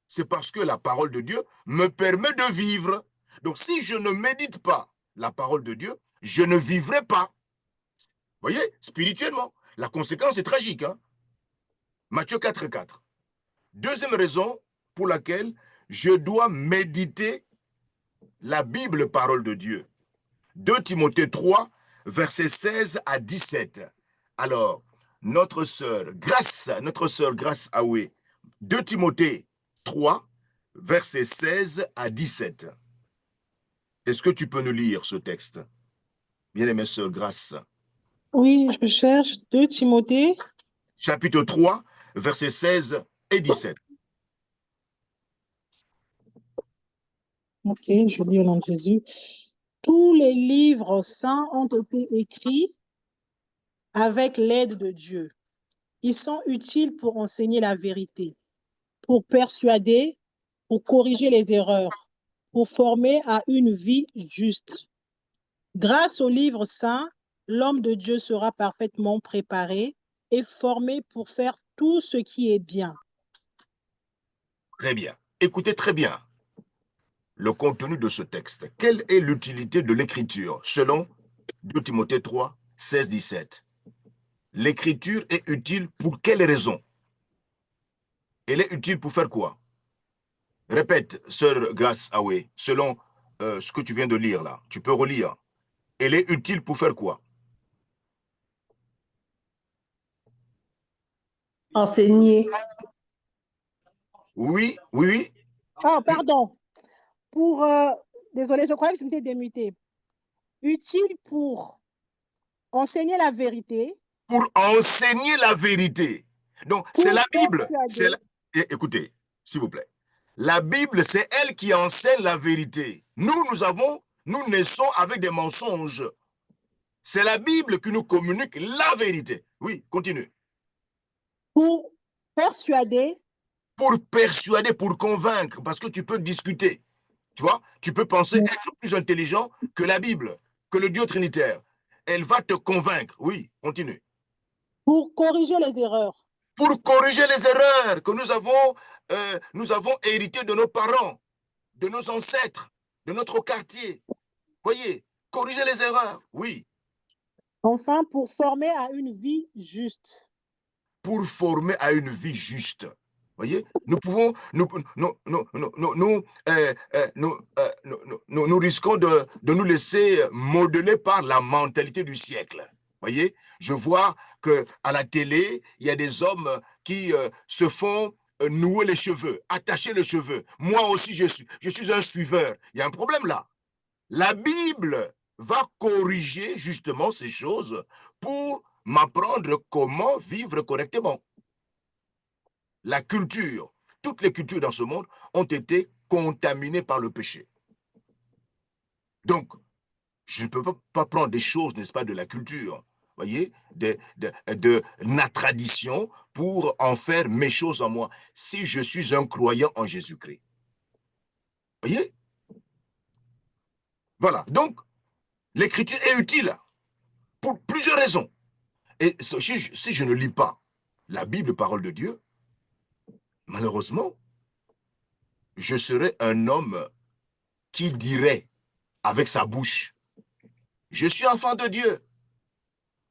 c'est parce que la parole de Dieu me permet de vivre. Donc, si je ne médite pas la parole de Dieu, je ne vivrai pas. Vous voyez, spirituellement. La conséquence est tragique. Hein? Matthieu 4, 4. Deuxième raison pour laquelle je dois méditer la Bible, parole de Dieu. 2 Timothée 3, versets 16 à 17. Alors, notre sœur Grace Aoué, 2 Timothée 3, versets 16 à 17. Est-ce que tu peux nous lire ce texte? Bien-aimée sœur Grace. Oui, je cherche 2 Timothée. Chapitre 3, versets 16 et 17. Ok, je lis au nom de Jésus. Tous les livres saints ont été écrits avec l'aide de Dieu. Ils sont utiles pour enseigner la vérité, pour persuader, pour corriger les erreurs, pour former à une vie juste. Grâce aux livres saints, l'homme de Dieu sera parfaitement préparé et formé pour faire tout ce qui est bien. Très bien. Écoutez très bien le contenu de ce texte. Quelle est l'utilité de l'écriture selon 2 Timothée 3, 16, 17? L'écriture est utile pour quelle raison? Elle est utile pour faire quoi? Répète, sœur Grace Aoué, selon ce que tu viens de lire là. Tu peux relire. Elle est utile pour faire quoi? Enseigner. Oui, oui, oui. Oh, pardon. pour, désolé, je crois que je m'étais démutée. Utile pour enseigner la vérité. Pour enseigner la vérité. Donc, c'est Pour la Bible. persuader. Écoutez, s'il vous plaît. La Bible, c'est elle qui enseigne la vérité. Nous naissons avec des mensonges. C'est la Bible qui nous communique la vérité. Oui, continue. Pour persuader. Pour persuader, pour convaincre, parce que tu peux discuter. Tu vois, tu peux penser être plus intelligent que la Bible, que le Dieu trinitaire. Elle va te convaincre. Oui, continue. Pour corriger les erreurs. Pour corriger les erreurs que nous avons héritées de nos parents, de nos ancêtres, de notre quartier. Voyez, corriger les erreurs, oui. Enfin, pour former à une vie juste. Pour former à une vie juste. Voyez, nous pouvons, nous risquons de nous laisser modeler par la mentalité du siècle. Voyez, je vois qu'à la télé, il y a des hommes qui se font nouer les cheveux, attacher les cheveux. Moi aussi, je suis un suiveur. Il y a un problème là. La Bible va corriger justement ces choses pour m'apprendre comment vivre correctement. La culture, toutes les cultures dans ce monde ont été contaminées par le péché. Donc, je ne peux pas prendre des choses, n'est-ce pas, de la culture, voyez, de la tradition pour en faire mes choses en moi, si je suis un croyant en Jésus-Christ. Voyez? Voilà, donc, l'écriture est utile pour plusieurs raisons. Et si je ne lis pas la Bible, parole de Dieu, malheureusement, je serai un homme qui dirait avec sa bouche, je suis enfant de Dieu,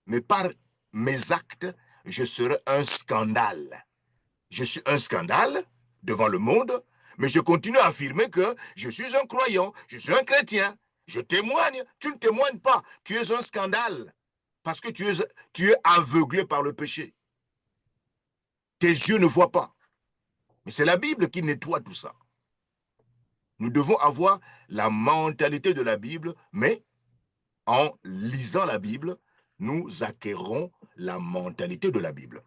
mais par mes actes, je serai un scandale. Je suis un scandale devant le monde, mais je continue à affirmer que je suis un croyant, je suis un chrétien. Je témoigne, tu ne témoignes pas, tu es un scandale, parce que tu es aveuglé par le péché. Tes yeux ne voient pas. Mais c'est la Bible qui nettoie tout ça. Nous devons avoir la mentalité de la Bible, mais en lisant la Bible, nous acquérons la mentalité de la Bible.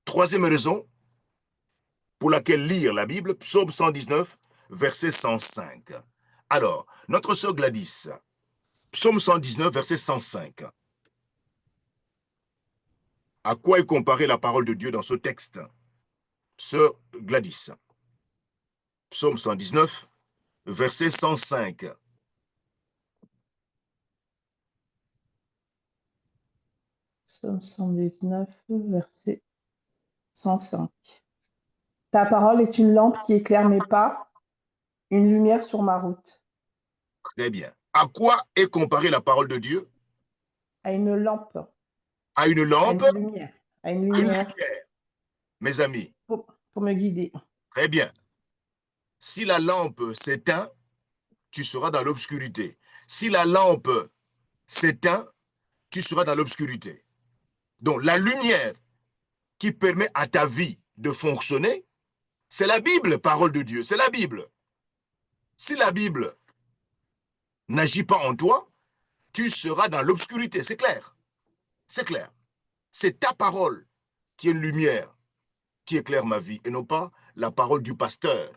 Troisième raison pour laquelle lire la Bible, Psaume 119, verset 105. Alors, notre sœur Gladys, Psaume 119, verset 105. À quoi est comparée la parole de Dieu dans ce texte? Sœur Gladys, Psaume 119, verset 105. Psaume 119, verset 105. Ta parole est une lampe qui éclaire mes pas, une lumière sur ma route. Très bien. À quoi est comparée la parole de Dieu? À une lampe. À une lampe? À une lumière. À une lumière. Mes amis. Pour me guider. Très bien. Si la lampe s'éteint, tu seras dans l'obscurité. Si la lampe s'éteint, tu seras dans l'obscurité. Donc, la lumière qui permet à ta vie de fonctionner, c'est la Bible, parole de Dieu, c'est la Bible. Si la Bible n'agit pas en toi, tu seras dans l'obscurité, c'est clair. C'est clair. C'est ta parole qui est une lumière qui éclaire ma vie et non pas la parole du pasteur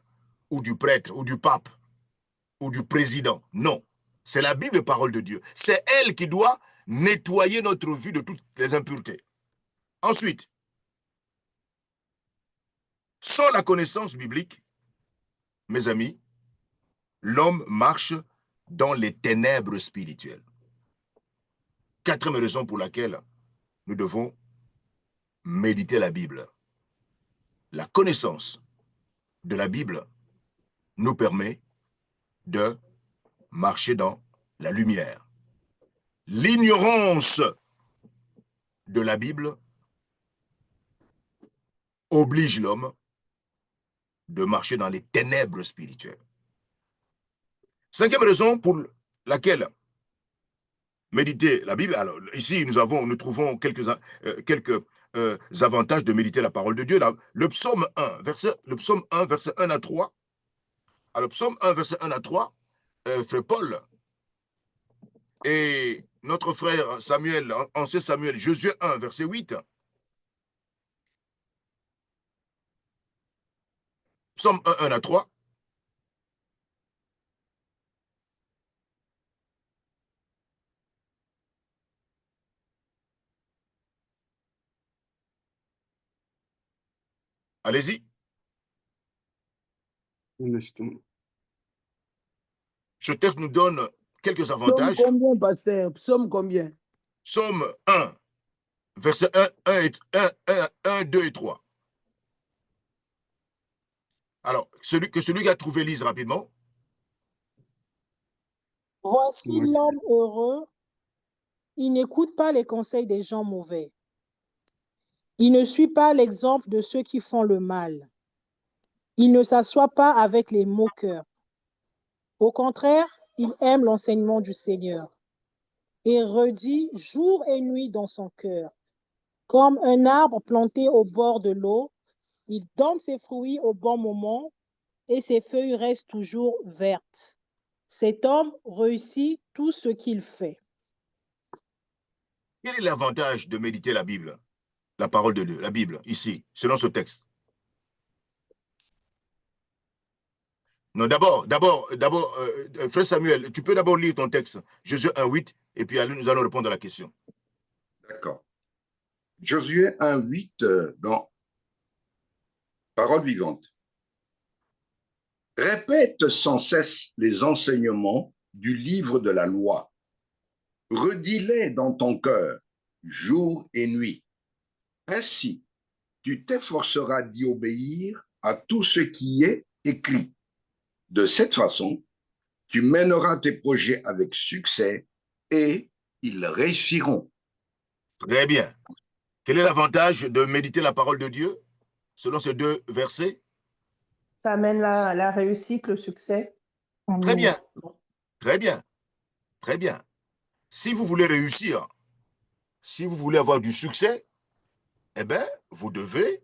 ou du prêtre ou du pape ou du président. Non, c'est la Bible, parole de Dieu. C'est elle qui doit nettoyer notre vie de toutes les impuretés. Ensuite, sans la connaissance biblique, mes amis, l'homme marche dans les ténèbres spirituelles. Quatrième raison pour laquelle nous devons méditer la Bible. La connaissance de la Bible nous permet de marcher dans la lumière. L'ignorance de la Bible oblige l'homme de marcher dans les ténèbres spirituelles. Cinquième raison pour laquelle méditer la Bible. Alors ici, nous trouvons quelques avantages de méditer la parole de Dieu. Là, le psaume 1, verset 1 à 3, Alors, psaume 1, verset 1 à 3, frère Paul et notre frère Samuel, ancien Samuel, Josué 1, verset 8, psaume 1, 1 à 3, allez-y. Un instant. Ce texte nous donne quelques Psaume avantages. combien, pasteur? Psaume combien? Psaume 1, verset 1, 2 et 3. Alors, celui qui a trouvé, lise rapidement. Voici Oui. l'homme heureux, il n'écoute pas les conseils des gens mauvais. Il ne suit pas l'exemple de ceux qui font le mal. Il ne s'assoit pas avec les moqueurs. Au contraire, il aime l'enseignement du Seigneur et redit jour et nuit dans son cœur. Comme un arbre planté au bord de l'eau, il donne ses fruits au bon moment et ses feuilles restent toujours vertes. Cet homme réussit tout ce qu'il fait. Quel est l'avantage de méditer la Bible, la parole de Dieu, la Bible, ici, selon ce texte? Non, frère Samuel, tu peux d'abord lire ton texte, Josué 1, 8, et puis nous allons répondre à la question. D'accord. Josué 1, 8, dans Parole vivante. Répète sans cesse les enseignements du livre de la loi. Redis-les dans ton cœur, jour et nuit. Ainsi, tu t'efforceras d'y obéir à tout ce qui est écrit. De cette façon, tu mèneras tes projets avec succès et ils réussiront. Très bien. Quel est l'avantage de méditer la parole de Dieu, selon ces deux versets? Ça amène la réussite, le succès. Très Amen. bien, très bien, très bien. Si vous voulez réussir, si vous voulez avoir du succès, eh bien, vous devez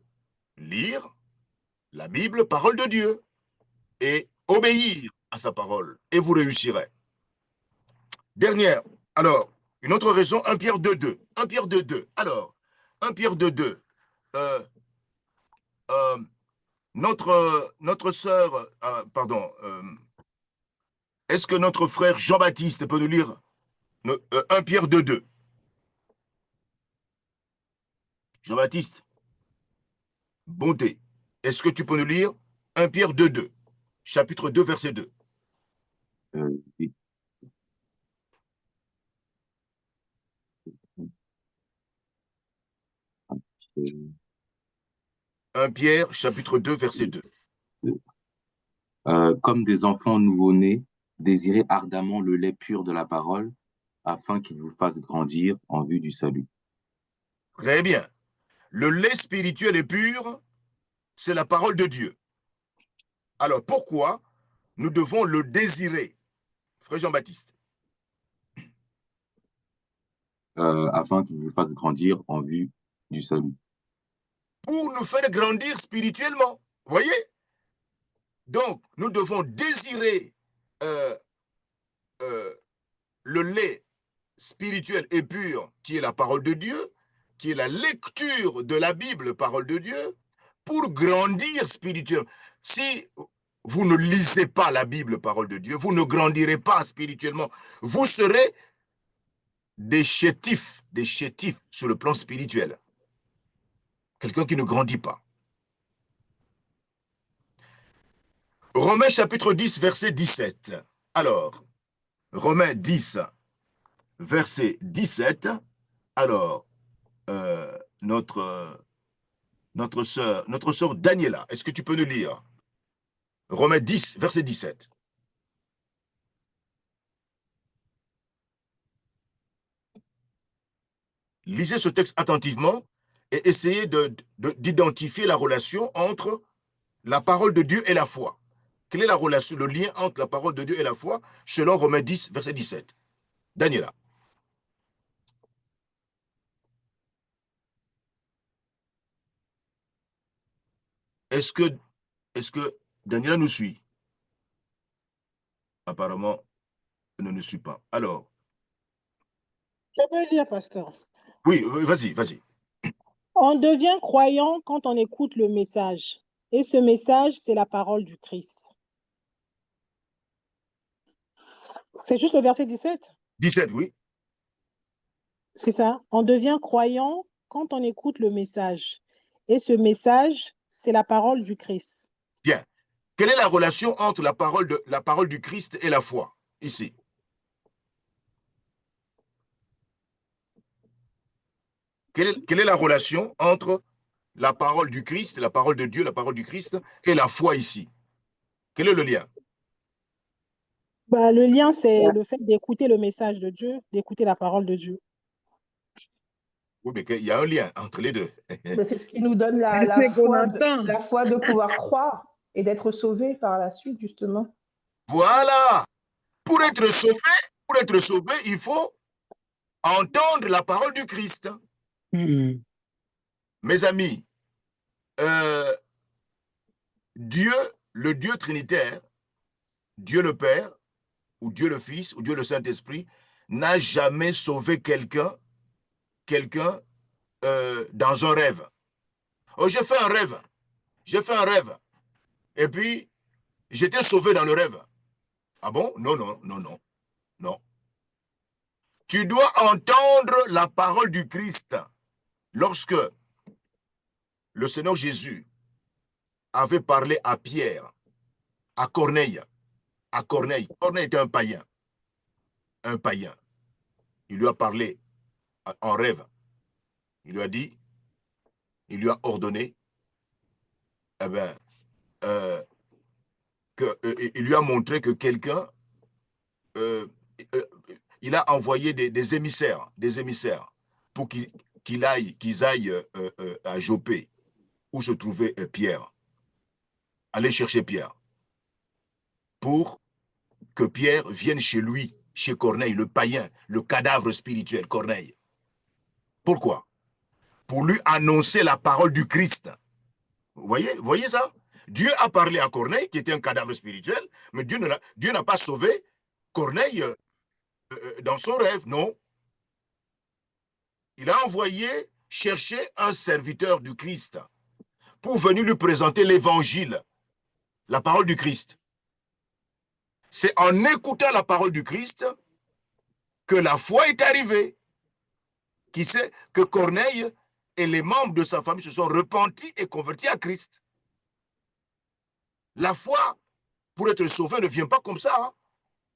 lire la Bible, parole de Dieu, et obéir à sa parole, et vous réussirez. Dernière, alors, une autre raison, 1 Pierre 2, 1 Pierre 2. Alors, 1 Pierre 2, euh, euh, notre sœur, est-ce que notre frère Jean-Baptiste peut nous lire 1 Pierre 2? Jean-Baptiste, bonté, est-ce que tu peux nous lire 1 Pierre 2, chapitre 2, verset 2? Oui. 1 Pierre, chapitre 2, verset 2. Comme des enfants nouveau-nés, désirez ardemment le lait pur de la parole, afin qu'il vous fasse grandir en vue du salut. Très bien. Le lait spirituel et pur, c'est la parole de Dieu. Alors, pourquoi nous devons le désirer, frère Jean-Baptiste? Afin qu'il vous fasse grandir en vue du salut. Pour nous faire grandir spirituellement. Voyez? Donc, nous devons désirer euh, euh, le lait spirituel et pur, qui est la parole de Dieu, qui est la lecture de la Bible, parole de Dieu, pour grandir spirituellement. Si vous ne lisez pas la Bible, parole de Dieu, vous ne grandirez pas spirituellement. Vous serez des chétifs sur le plan spirituel. Quelqu'un qui ne grandit pas. Romains chapitre 10, verset 17. Alors, Romains 10, verset 17. Alors, notre sœur Daniela, est-ce que tu peux nous lire Romains 10, verset 17. Lisez ce texte attentivement et essayez d'identifier la relation entre la parole de Dieu et la foi. Quelle est la relation, le lien entre la parole de Dieu et la foi selon Romains 10, verset 17? Daniela. Est-ce que Daniela nous suit? apparemment, ne nous suit pas. Alors, Je peux lire, pasteur. oui, vas-y, vas-y. On devient croyant quand on écoute le message. Et ce message, c'est la parole du Christ. C'est juste le verset 17. 17, oui. C'est ça. On devient croyant quand on écoute le message. Et ce message, c'est la parole du Christ. Bien. Quelle est la relation entre la parole du Christ et la foi, ici? Quelle est la relation entre la parole du Christ, la parole de Dieu, la parole du Christ et la foi ici? Quel est le lien? Bah, le lien, c'est le fait d'écouter le message de Dieu, d'écouter la parole de Dieu. Oui, mais il y a un lien entre les deux. Mais c'est ce qui nous donne C'est ce qu'on entend. la foi de pouvoir croire et d'être sauvé par la suite, justement. Voilà. Pour être sauvé, il faut entendre la parole du Christ. Mes amis, Dieu, le Dieu trinitaire, Dieu le Père, ou Dieu le Fils, ou Dieu le Saint-Esprit, n'a jamais sauvé quelqu'un dans un rêve. Oh, j'ai fait un rêve, et puis j'étais sauvé dans le rêve. Ah bon? Non, non, non, non, non. Tu dois entendre la parole du Christ. Lorsque le Seigneur Jésus avait parlé à Pierre, à Corneille. Corneille était un païen. Un païen. Il lui a parlé en rêve. Il lui a dit, il lui a ordonné, eh ben, il lui a montré que quelqu'un, il a envoyé des émissaires pour qu'ils aillent à Jopé, où se trouvait Pierre. Aller chercher Pierre. Pour que Pierre vienne chez lui, chez Corneille, le païen, le cadavre spirituel, Corneille. Pourquoi? Pour lui annoncer la parole du Christ. Vous voyez ça? Dieu a parlé à Corneille, qui était un cadavre spirituel, mais Dieu n'a pas sauvé Corneille dans son rêve, non. Il a envoyé chercher un serviteur du Christ pour venir lui présenter l'évangile, la parole du Christ. C'est en écoutant la parole du Christ que la foi est arrivée. Qui sait que Corneille et les membres de sa famille se sont repentis et convertis à Christ. La foi, pour être sauvé, ne vient pas comme ça. Hein?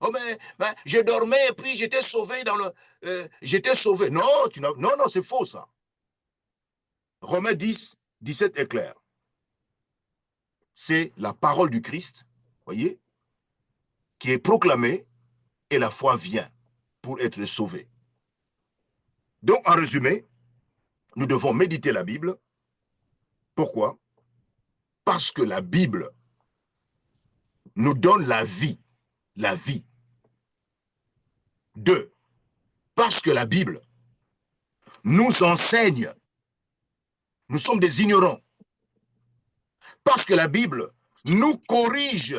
Oh, mais je dormais et puis j'étais sauvé dans le... j'étais sauvé. Non, non, c'est faux ça. Romains 10, 17 est clair. C'est la parole du Christ, voyez, qui est proclamée et la foi vient pour être sauvée. Donc, en résumé, nous devons méditer la Bible. Pourquoi? Parce que la Bible nous donne la vie. La vie. 2. Parce que la Bible nous enseigne. Nous sommes des ignorants. Parce que la Bible nous corrige.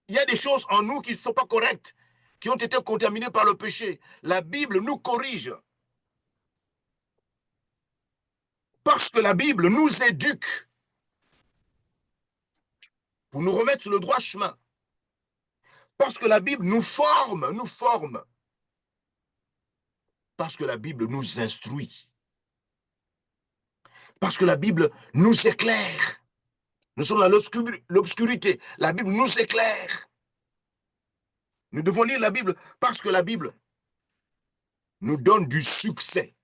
Il y a des choses en nous qui ne sont pas correctes, qui ont été contaminées par le péché. La Bible nous corrige. Parce que la Bible nous éduque pour nous remettre sur le droit chemin. Parce que la Bible nous forme. Parce que la Bible nous instruit. Parce que la Bible nous éclaire. Nous sommes dans l'obscurité. La Bible nous éclaire. Nous devons lire la Bible parce que la Bible nous donne du succès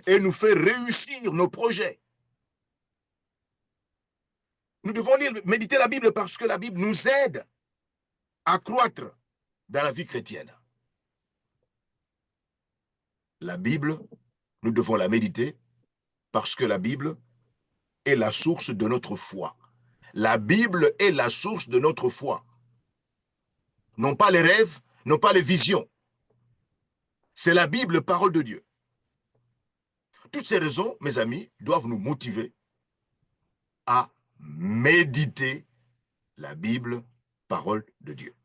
et nous fait réussir nos projets. Nous devons méditer la Bible parce que la Bible nous aide à croître dans la vie chrétienne. La Bible, nous devons la méditer parce que la Bible est la source de notre foi. La Bible est la source de notre foi. Non pas les rêves, non pas les visions. C'est la Bible, parole de Dieu. Toutes ces raisons, mes amis, doivent nous motiver à méditer la Bible, parole de Dieu.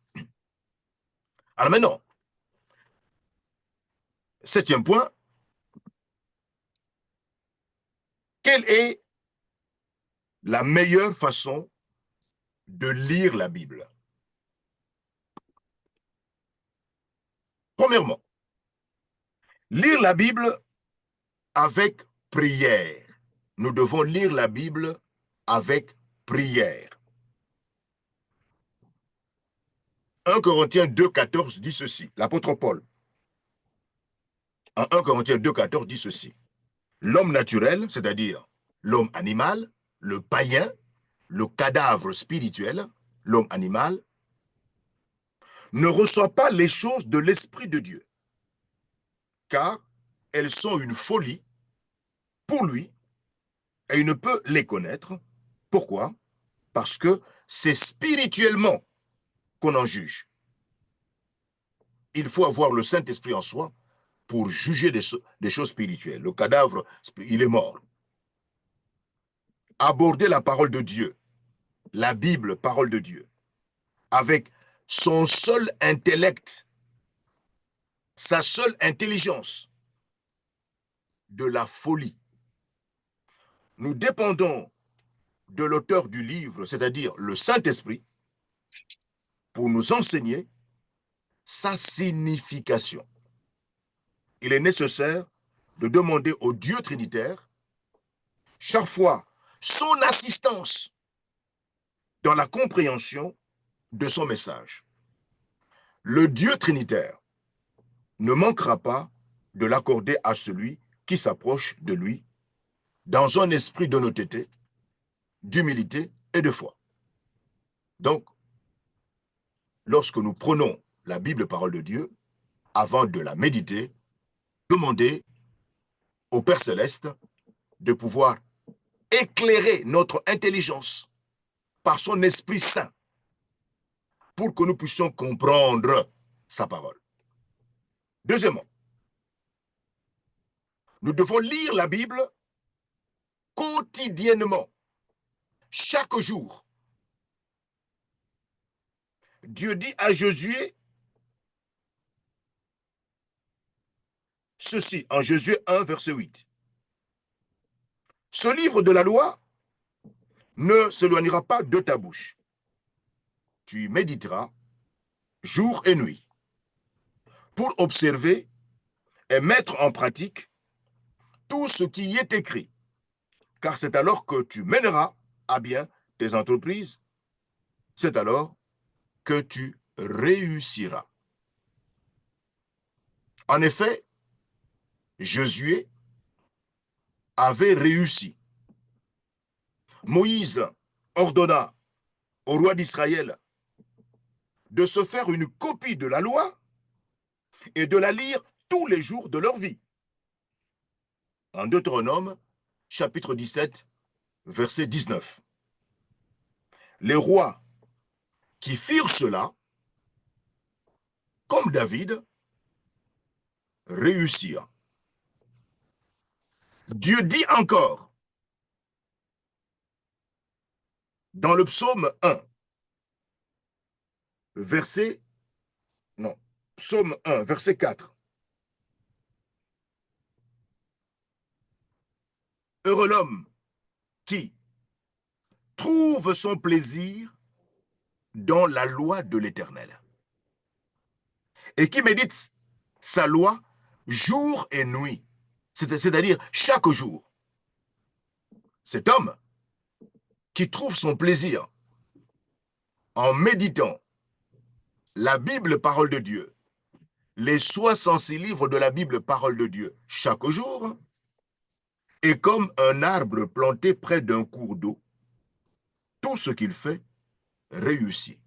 Alors maintenant, 7e point, quelle est la meilleure façon de lire la Bible? Premièrement, lire la Bible avec prière. Nous devons lire la Bible avec prière. 1 Corinthiens 2,14 dit ceci, l'apôtre Paul, en 1 Corinthiens 2,14 dit ceci, l'homme naturel, c'est-à-dire l'homme animal, le païen, le cadavre spirituel, l'homme animal, ne reçoit pas les choses de l'Esprit de Dieu, car elles sont une folie pour lui et il ne peut les connaître. Pourquoi? Parce que c'est spirituellement qu'on en juge. Il faut avoir le Saint-Esprit en soi pour juger des choses spirituelles. Le cadavre, il est mort. Aborder la parole de Dieu, la Bible, parole de Dieu, avec son seul intellect, sa seule intelligence, de la folie. Nous dépendons de l'auteur du livre, c'est-à-dire le Saint-Esprit, pour nous enseigner sa signification. Il est nécessaire de demander au Dieu trinitaire, chaque fois, son assistance dans la compréhension de son message. Le Dieu trinitaire ne manquera pas de l'accorder à celui qui s'approche de lui dans un esprit d'honnêteté, d'humilité et de foi. Donc, lorsque nous prenons la Bible, parole de Dieu, avant de la méditer, demandez au Père Céleste de pouvoir éclairer notre intelligence par son Esprit Saint pour que nous puissions comprendre sa parole. Deuxièmement, nous devons lire la Bible quotidiennement, chaque jour. Dieu dit à Josué ceci, en Josué 1, verset 8. Ce livre de la loi ne s'éloignera pas de ta bouche. Tu y méditeras jour et nuit pour observer et mettre en pratique tout ce qui y est écrit, car c'est alors que tu mèneras à bien tes entreprises, c'est alors que tu réussiras. En effet, Josué avait réussi. Moïse ordonna au roi d'Israël de se faire une copie de la loi et de la lire tous les jours de leur vie. En Deutéronome, chapitre 17, verset 19. Les rois qui firent cela, comme David, réussirent. Dieu dit encore, dans le psaume 1, psaume 1, verset 4. Heureux l'homme qui trouve son plaisir dans la loi de l'Éternel et qui médite sa loi jour et nuit, c'est-à-dire chaque jour. Cet homme qui trouve son plaisir en méditant la Bible, parole de Dieu, les 66 livres de la Bible, parole de Dieu, chaque jour, est comme un arbre planté près d'un cours d'eau. Tout ce qu'il fait réussit.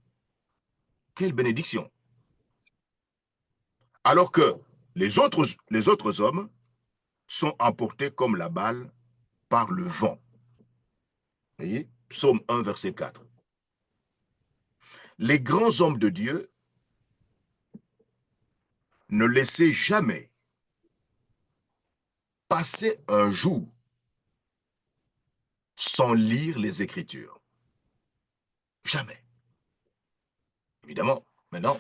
Quelle bénédiction! Alors que les autres hommes sont emportés comme la balle par le vent. Vous voyez? Psaume 1, verset 4. Les grands hommes de Dieu ne laissaient jamais passer un jour sans lire les Écritures. Jamais. Évidemment, maintenant,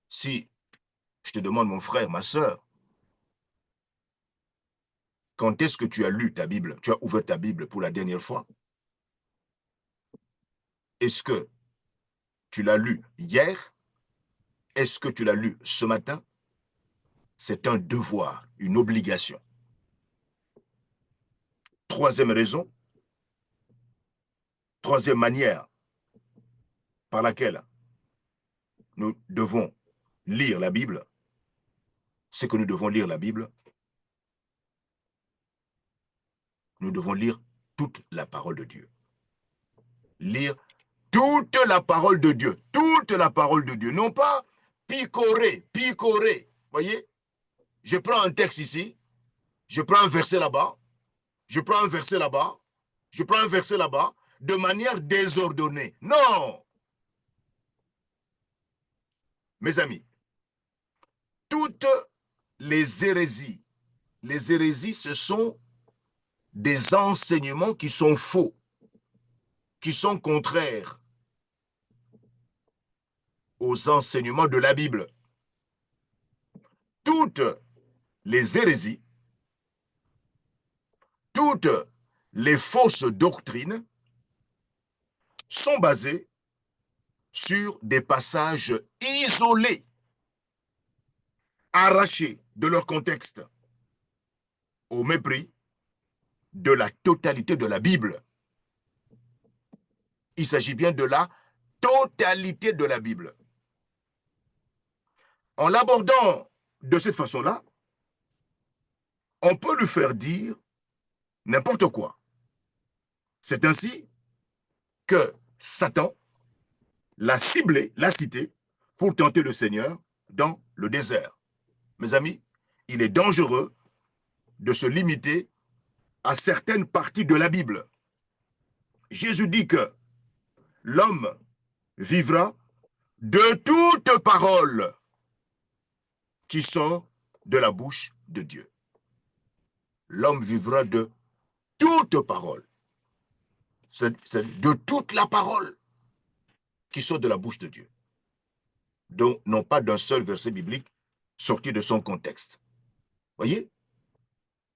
si je te demande, mon frère, ma sœur, quand est-ce que tu as lu ta Bible, tu as ouvert ta Bible pour la dernière fois? Est-ce que tu l'as lu hier? Est-ce que tu l'as lu ce matin? C'est un devoir, une obligation. Troisième raison, troisième manière par laquelle nous devons lire la Bible, c'est que nous devons lire la Bible, nous devons lire toute la parole de Dieu. Lire toute la parole de Dieu, toute la parole de Dieu, non pas picorer. Voyez, je prends un texte ici, je prends un verset là-bas, je prends un verset là-bas, je prends un verset là-bas, de manière désordonnée. Non! Mes amis, toutes les hérésies, ce sont des enseignements qui sont faux, qui sont contraires aux enseignements de la Bible. Toutes les hérésies, toutes les fausses doctrines sont basées sur des passages isolés, arrachés de leur contexte, au mépris de la totalité de la Bible. Il s'agit bien de la totalité de la Bible. En l'abordant de cette façon-là, on peut lui faire dire n'importe quoi. C'est ainsi que Satan l'a ciblé, l'a cité, pour tenter le Seigneur dans le désert. Mes amis, il est dangereux de se limiter à certaines parties de la Bible. Jésus dit que l'homme vivra de toute parole qui sort de la bouche de Dieu. L'homme vivra de toute parole. C'est de toute la parole qui sort de la bouche de Dieu. Donc, non pas d'un seul verset biblique sorti de son contexte. Voyez?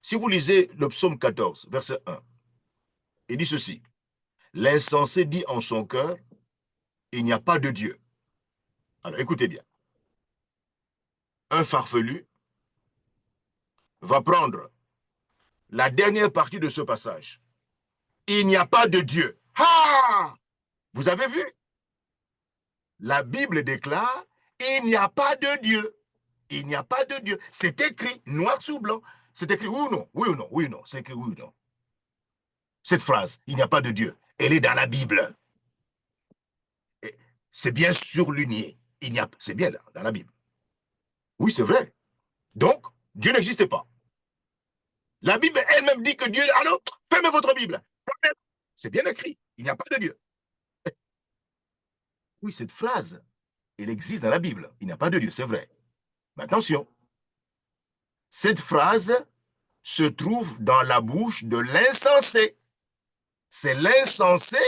Si vous lisez le psaume 14, verset 1, il dit ceci. L'insensé dit en son cœur, il n'y a pas de Dieu. Alors, écoutez bien. Un farfelu va prendre la dernière partie de ce passage. Il n'y a pas de Dieu. Ah! Vous avez vu? La Bible déclare, il n'y a pas de Dieu. Il n'y a pas de Dieu. C'est écrit noir sur blanc. C'est écrit oui ou non, oui ou non, oui ou non. C'est écrit oui ou non. Cette phrase, il n'y a pas de Dieu, elle est dans la Bible. C'est bien surligné. C'est bien là, dans la Bible. Oui, c'est vrai. Donc, Dieu n'existait pas. La Bible elle-même dit que Dieu... Alors, fermez votre Bible. C'est bien écrit. Il n'y a pas de Dieu. Oui, cette phrase, elle existe dans la Bible. Il n'y a pas de Dieu, c'est vrai. Mais attention. Cette phrase se trouve dans la bouche de l'insensé. C'est l'insensé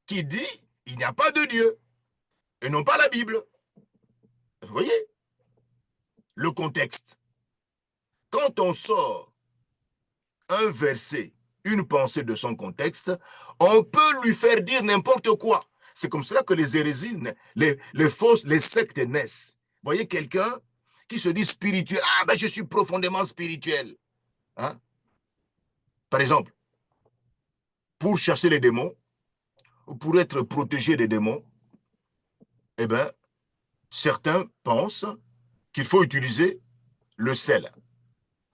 qui dit il n'y a pas de Dieu. Et non pas la Bible. Vous voyez? Le contexte. Quand on sort un verset, une pensée de son contexte, on peut lui faire dire n'importe quoi. C'est comme cela que les hérésies, les fausses, les sectes naissent. Vous voyez quelqu'un qui se dit spirituel. Ah ben je suis profondément spirituel. Hein? Par exemple, pour chasser les démons, pour être protégé des démons, eh bien, certains pensent qu'il faut utiliser le sel.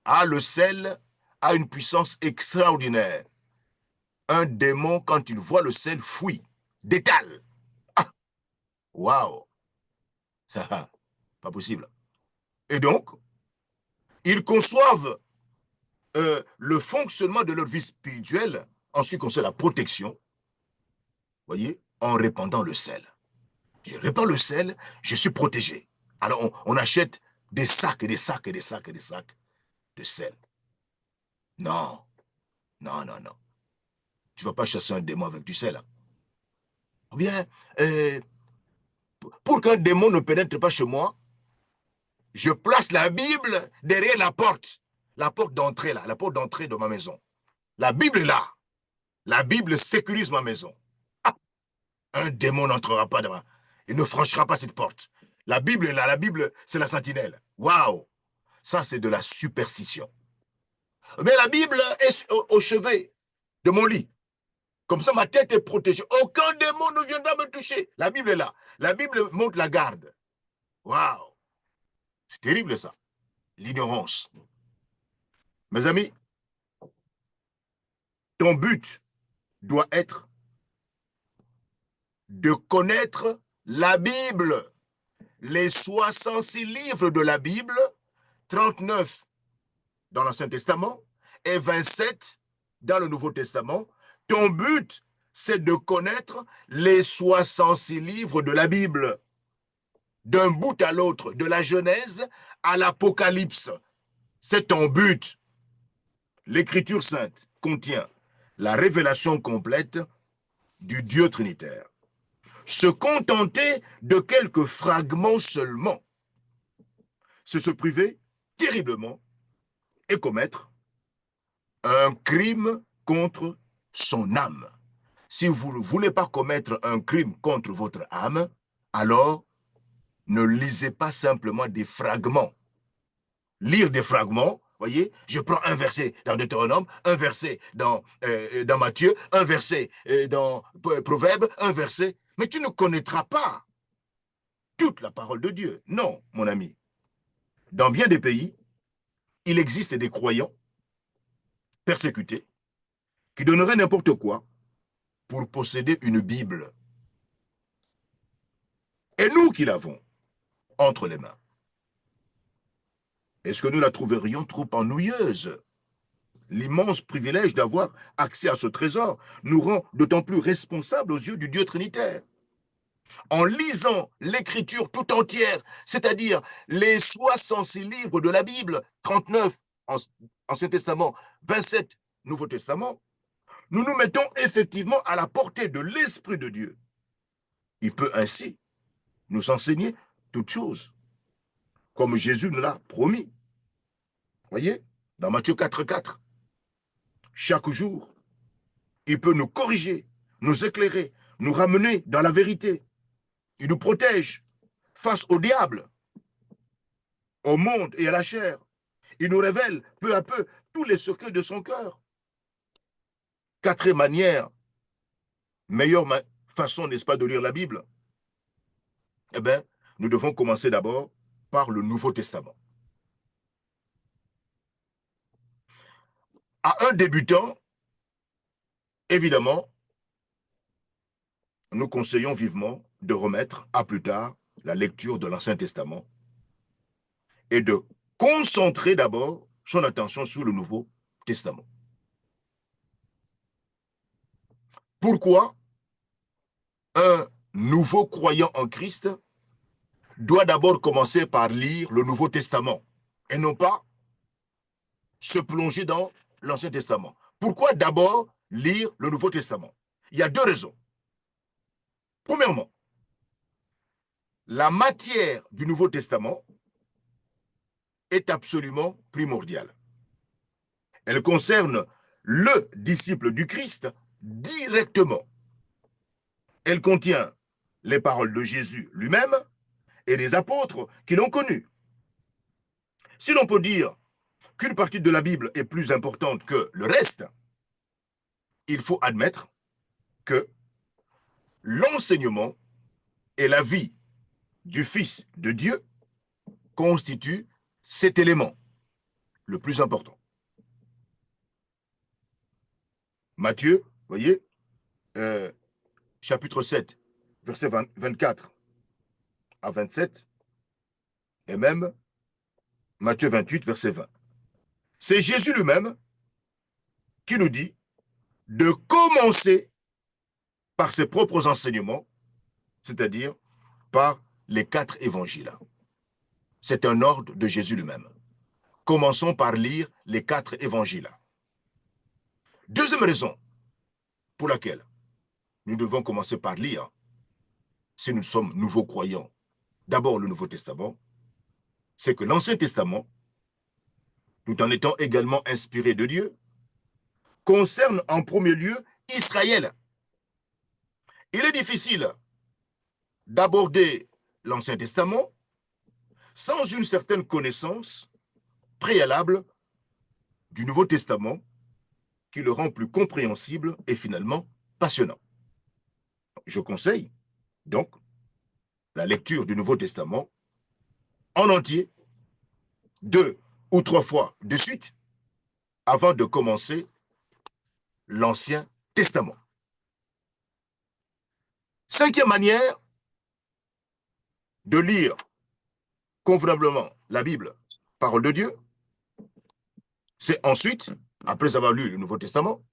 Ah, le sel a une puissance extraordinaire. Un démon, quand il voit le sel, fuit, détale. Ah, waouh, ça, pas possible. Et donc, ils conçoivent le fonctionnement de leur vie spirituelle en ce qui concerne la protection, voyez, en répandant le sel. Je répands le sel, je suis protégé. Alors, on achète des sacs et des sacs et des sacs et des sacs de sel. Non, non, non, non. Tu ne vas pas chasser un démon avec du sel. Hein. Ou bien, Pour qu'un démon ne pénètre pas chez moi, je place la Bible derrière la porte d'entrée là, la porte d'entrée de ma maison. La Bible est là. La Bible sécurise ma maison. Ah, un démon n'entrera pas dedans. Il ne franchira pas cette porte. La Bible est là. La Bible, c'est la sentinelle. Waouh! Ça, c'est de la superstition. Mais la Bible est au chevet de mon lit. Comme ça, ma tête est protégée. Aucun démon ne viendra me toucher. La Bible est là. La Bible montre la garde. Waouh! C'est terrible, ça. L'ignorance. Mes amis, ton but doit être de connaître la Bible. Les 66 livres de la Bible, 39 dans l'Ancien Testament et 27 dans le Nouveau Testament. Ton but, c'est de connaître les 66 livres de la Bible, d'un bout à l'autre, de la Genèse à l'Apocalypse. C'est ton but. L'Écriture sainte contient la révélation complète du Dieu trinitaire. Se contenter de quelques fragments seulement, c'est se priver terriblement et commettre un crime contre son âme. Si vous ne voulez pas commettre un crime contre votre âme, alors ne lisez pas simplement des fragments. Lire des fragments, voyez, je prends un verset dans Deutéronome, un verset dans Matthieu, un verset dans Proverbes, un verset, mais tu ne connaîtras pas toute la parole de Dieu. Non, mon ami. Dans bien des pays, il existe des croyants persécutés qui donneraient n'importe quoi pour posséder une Bible. Et nous qui l'avons entre les mains, est-ce que nous la trouverions trop ennuyeuse? L'immense privilège d'avoir accès à ce trésor nous rend d'autant plus responsables aux yeux du Dieu trinitaire. En lisant l'écriture tout entière, c'est-à-dire les 66 livres de la Bible, 39 Ancien Testament, 27 Nouveau Testament, nous nous mettons effectivement à la portée de l'Esprit de Dieu. Il peut ainsi nous enseigner toutes choses, comme Jésus nous l'a promis. Voyez, dans Matthieu 4,4, chaque jour, il peut nous corriger, nous éclairer, nous ramener dans la vérité. Il nous protège face au diable, au monde et à la chair. Il nous révèle peu à peu tous les secrets de son cœur. Quatrième manière, meilleure façon, n'est-ce pas, de lire la Bible? Eh bien, nous devons commencer d'abord par le Nouveau Testament. À un débutant, évidemment, nous conseillons vivement de remettre à plus tard la lecture de l'Ancien Testament et de concentrer d'abord son attention sur le Nouveau Testament. Pourquoi un nouveau croyant en Christ doit d'abord commencer par lire le Nouveau Testament et non pas se plonger dans l'Ancien Testament? Pourquoi d'abord lire le Nouveau Testament? Il y a deux raisons. Premièrement, la matière du Nouveau Testament est absolument primordiale. Elle concerne le disciple du Christ directement. Elle contient les paroles de Jésus lui-même et des apôtres qui l'ont connu. Si l'on peut dire qu'une partie de la Bible est plus importante que le reste, il faut admettre que l'enseignement et la vie du Fils de Dieu constituent cet élément le plus important. Matthieu, voyez, chapitre 7, versets 24 à 27, et même Matthieu 28, verset 20. C'est Jésus lui-même qui nous dit de commencer par ses propres enseignements, c'est-à-dire par les 4 évangiles. C'est un ordre de Jésus lui-même. Commençons par lire les 4 évangiles. Deuxième raison pour laquelle nous devons commencer par lire si nous sommes nouveaux croyants, d'abord le Nouveau Testament, c'est que l'Ancien Testament, tout en étant également inspiré de Dieu, concerne en premier lieu Israël. Il est difficile d'aborder l'Ancien Testament sans une certaine connaissance préalable du Nouveau Testament qui le rend plus compréhensible et finalement passionnant. Je conseille donc la lecture du Nouveau Testament en entier, 2 ou 3 fois de suite, avant de commencer l'Ancien Testament. Cinquième manière de lire convenablement la Bible, parole de Dieu, c'est ensuite, après avoir lu le Nouveau Testament,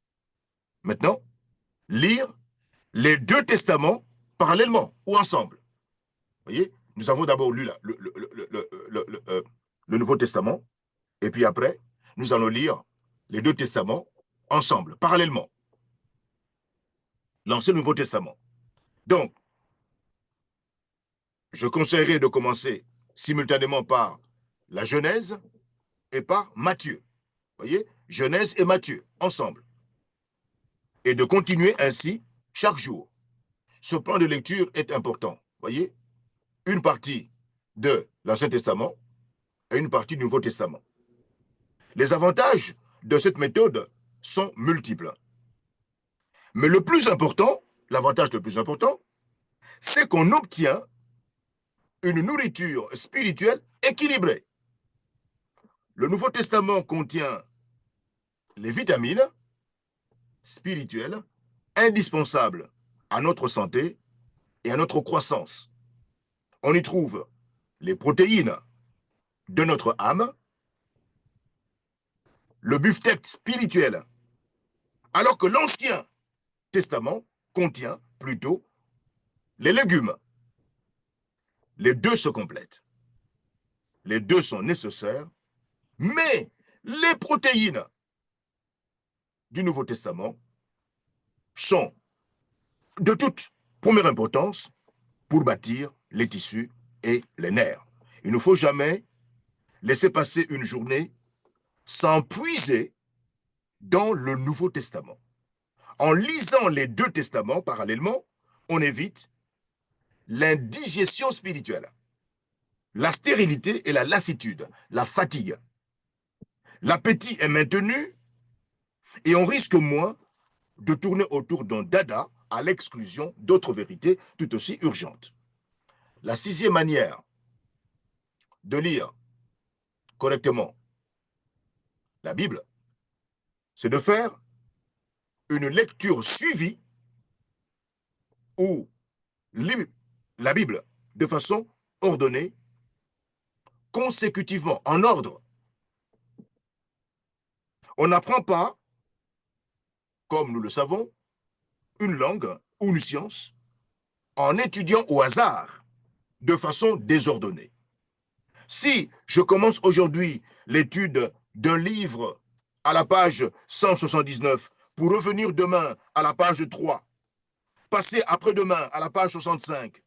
maintenant, lire les 2 testaments parallèlement ou ensemble. Vous voyez, nous avons d'abord lu le Nouveau Testament, et puis après, nous allons lire les 2 testaments ensemble, parallèlement. L'Ancien et le Nouveau Testament. Donc, je conseillerais de commencer simultanément par la Genèse et par Matthieu. Vous voyez, Genèse et Matthieu, ensemble. Et de continuer ainsi chaque jour. Ce plan de lecture est important. Vous voyez, une partie de l'Ancien Testament et une partie du Nouveau Testament. Les avantages de cette méthode sont multiples. Mais le plus important, l'avantage le plus important, c'est qu'on obtient une nourriture spirituelle équilibrée. Le Nouveau Testament contient les vitamines spirituelles indispensables à notre santé et à notre croissance. On y trouve les protéines de notre âme, le beefsteak spirituel, alors que l'Ancien Testament contient plutôt les légumes. Les 2 se complètent. Les 2 sont nécessaires, mais les protéines du Nouveau Testament sont de toute première importance pour bâtir les tissus et les nerfs. Il ne faut jamais laisser passer une journée sans puiser dans le Nouveau Testament. En lisant les 2 testaments parallèlement, on évite l'indigestion spirituelle, la stérilité et la lassitude, la fatigue. L'appétit est maintenu et on risque moins de tourner autour d'un dada à l'exclusion d'autres vérités tout aussi urgentes. La 6e manière de lire correctement la Bible, c'est de faire une lecture suivie ou lire la Bible de façon ordonnée, consécutivement, en ordre. On n'apprend pas, comme nous le savons, une langue ou une science en étudiant au hasard, de façon désordonnée. Si je commence aujourd'hui l'étude d'un livre à la page 179 pour revenir demain à la page 3, passer après-demain à la page 65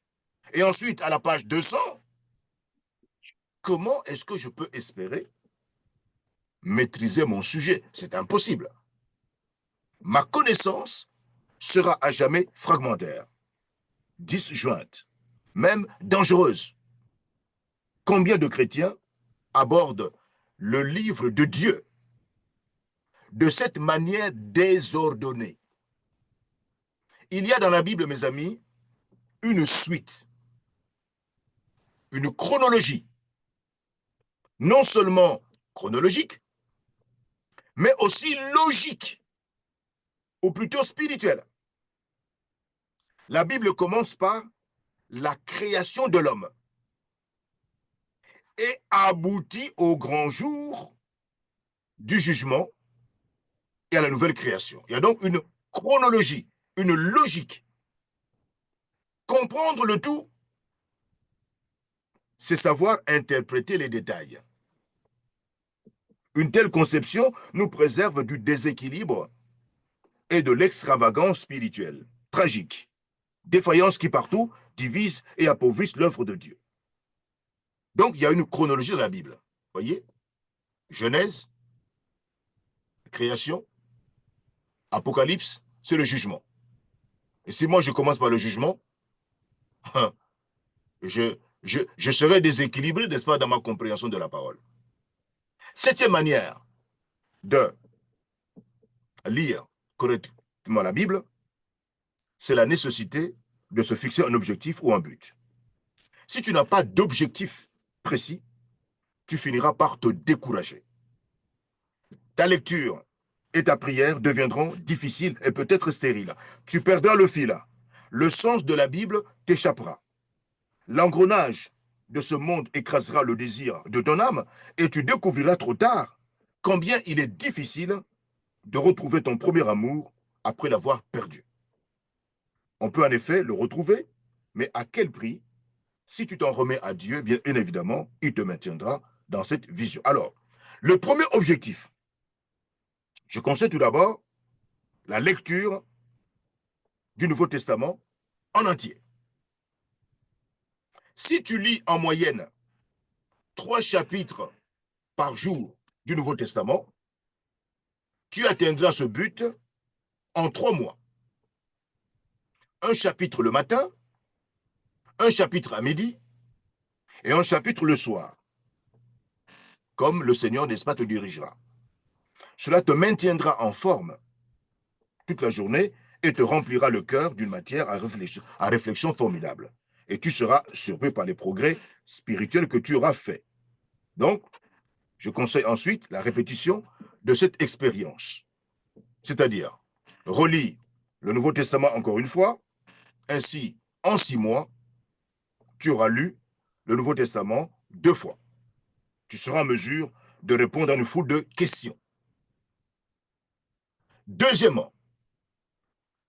et ensuite à la page 200, comment est-ce que je peux espérer maîtriser mon sujet? C'est impossible. Ma connaissance sera à jamais fragmentaire, disjointe, même dangereuse. Combien de chrétiens abordent le livre de Dieu de cette manière désordonnée? Il y a dans la Bible, mes amis, une suite, une chronologie, non seulement chronologique, mais aussi logique, ou plutôt spirituelle. La Bible commence par la création de l'homme et aboutit au grand jour du jugement et à la nouvelle création. Il y a donc une chronologie, une logique. Comprendre le tout, c'est savoir interpréter les détails. Une telle conception nous préserve du déséquilibre et de l'extravagance spirituelle, tragique. Défaillances qui partout divisent et appauvrissent l'œuvre de Dieu. Donc, il y a une chronologie dans la Bible. Voyez? Genèse, création, Apocalypse, c'est le jugement. Et si moi je commence par le jugement, je serai déséquilibré, n'est-ce pas, dans ma compréhension de la parole. Septième manière de lire correctement la Bible, c'est la nécessité de se fixer un objectif ou un but. Si tu n'as pas d'objectif précis, tu finiras par te décourager. Ta lecture et ta prière deviendront difficiles et peut-être stériles. Tu perdras le fil. Le sens de la Bible t'échappera. L'engrenage de ce monde écrasera le désir de ton âme et tu découvriras trop tard combien il est difficile de retrouver ton premier amour après l'avoir perdu. On peut en effet le retrouver, mais à quel prix? Si tu t'en remets à Dieu, bien évidemment, il te maintiendra dans cette vision. Alors, le premier objectif, je conseille tout d'abord la lecture du Nouveau Testament en entier. Si tu lis en moyenne 3 chapitres par jour du Nouveau Testament, tu atteindras ce but en 3 mois. Un chapitre le matin, un chapitre à midi et un chapitre le soir, comme le Seigneur, n'est-ce pas, te dirigera. Cela te maintiendra en forme toute la journée et te remplira le cœur d'une matière à réflexion formidable. Et tu seras surpris par les progrès spirituels que tu auras faits. Donc, je conseille ensuite la répétition de cette expérience. C'est-à-dire, relis le Nouveau Testament encore une fois. Ainsi, en 6 mois, tu auras lu le Nouveau Testament 2 fois. Tu seras en mesure de répondre à une foule de questions. Deuxièmement,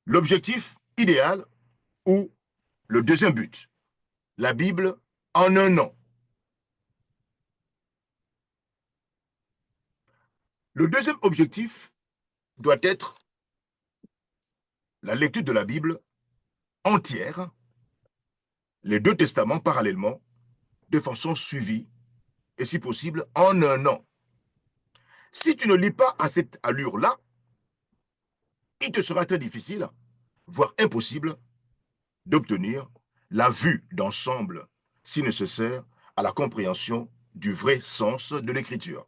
l'objectif idéal ou le deuxième but, la Bible en un an. Le deuxième objectif doit être la lecture de la Bible entière, les 2 testaments parallèlement, de façon suivie, et si possible, en un an. Si tu ne lis pas à cette allure-là, il te sera très difficile, voire impossible, d'obtenir la vue d'ensemble, si nécessaire, à la compréhension du vrai sens de l'écriture.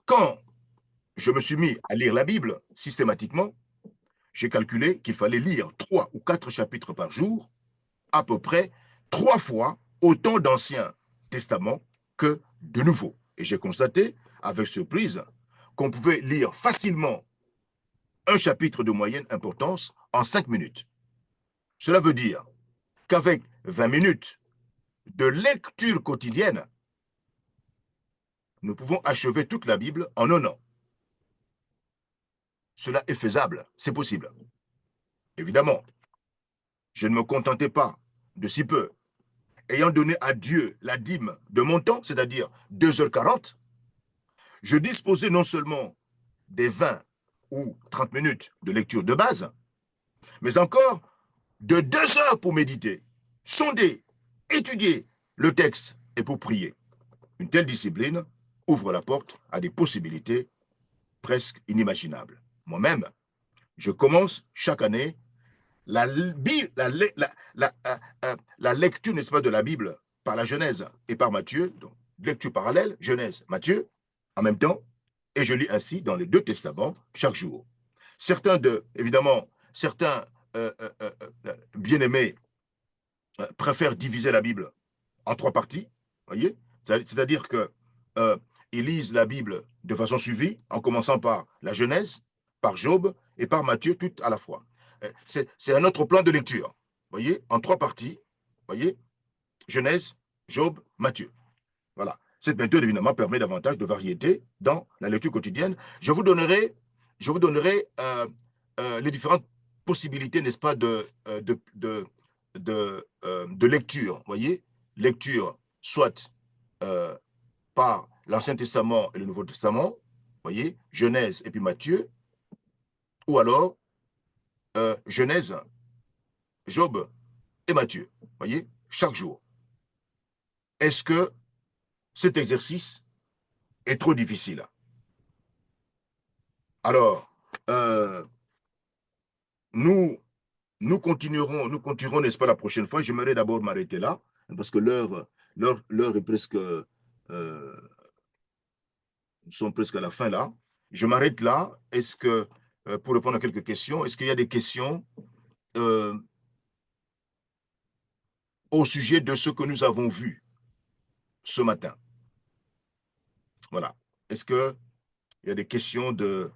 Quand je me suis mis à lire la Bible systématiquement, j'ai calculé qu'il fallait lire 3 ou 4 chapitres par jour, à peu près 3 fois autant d'Ancien Testament que de Nouveau. Et j'ai constaté, avec surprise, qu'on pouvait lire facilement un chapitre de moyenne importance en 5 minutes. Cela veut dire qu'avec 20 minutes de lecture quotidienne, nous pouvons achever toute la Bible en un an. Cela est faisable, c'est possible. Évidemment, je ne me contentais pas de si peu. Ayant donné à Dieu la dîme de mon temps, c'est-à-dire 2h40, je disposais non seulement des 20 ou 30 minutes de lecture de base, mais encore de 2 heures pour méditer, sonder, étudier le texte et pour prier. Une telle discipline ouvre la porte à des possibilités presque inimaginables. Moi-même, je commence chaque année la lecture, n'est-ce pas, de la Bible par la Genèse et par Matthieu, donc lecture parallèle, Genèse, Matthieu, en même temps, et je lis ainsi dans les 2 testaments chaque jour. Évidemment, certains bien-aimés préfèrent diviser la Bible en 3 parties, voyez, c'est-à-dire que ils lisent la Bible de façon suivie, en commençant par la Genèse, par Job et par Matthieu, tout à la fois. C'est un autre plan de lecture, voyez, en 3 parties, voyez, Genèse, Job, Matthieu. Voilà. Cette méthode, évidemment, permet davantage de variété dans la lecture quotidienne. Je vous donnerai les différentes possibilités, n'est-ce pas, de lecture, voyez, lecture soit par l'Ancien Testament et le Nouveau Testament, voyez, Genèse et puis Matthieu, ou alors Genèse, Job et Matthieu. Voyez, chaque jour. Est-ce que cet exercice est trop difficile? Alors, nous continuerons, n'est-ce pas, la prochaine fois. J'aimerais d'abord m'arrêter là, parce que l'heure est presque, nous sommes presque à la fin là. Je m'arrête là. Est-ce que, pour répondre à quelques questions, est-ce qu'il y a des questions au sujet de ce que nous avons vu ce matin? Voilà. Est-ce qu'il y a des questions de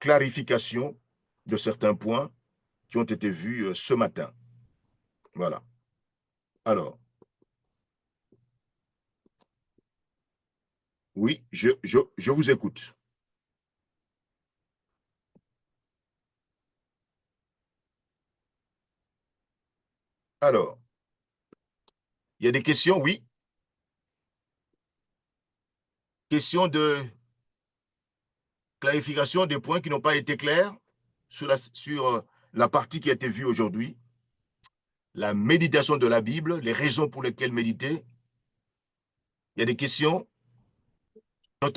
clarification de certains points qui ont été vus ce matin? Voilà. Alors, oui, je vous écoute. Alors, il y a des questions, oui. Question de clarification des points qui n'ont pas été clairs sur la partie qui a été vue aujourd'hui. La méditation de la Bible, les raisons pour lesquelles méditer. Il y a des questions? Pour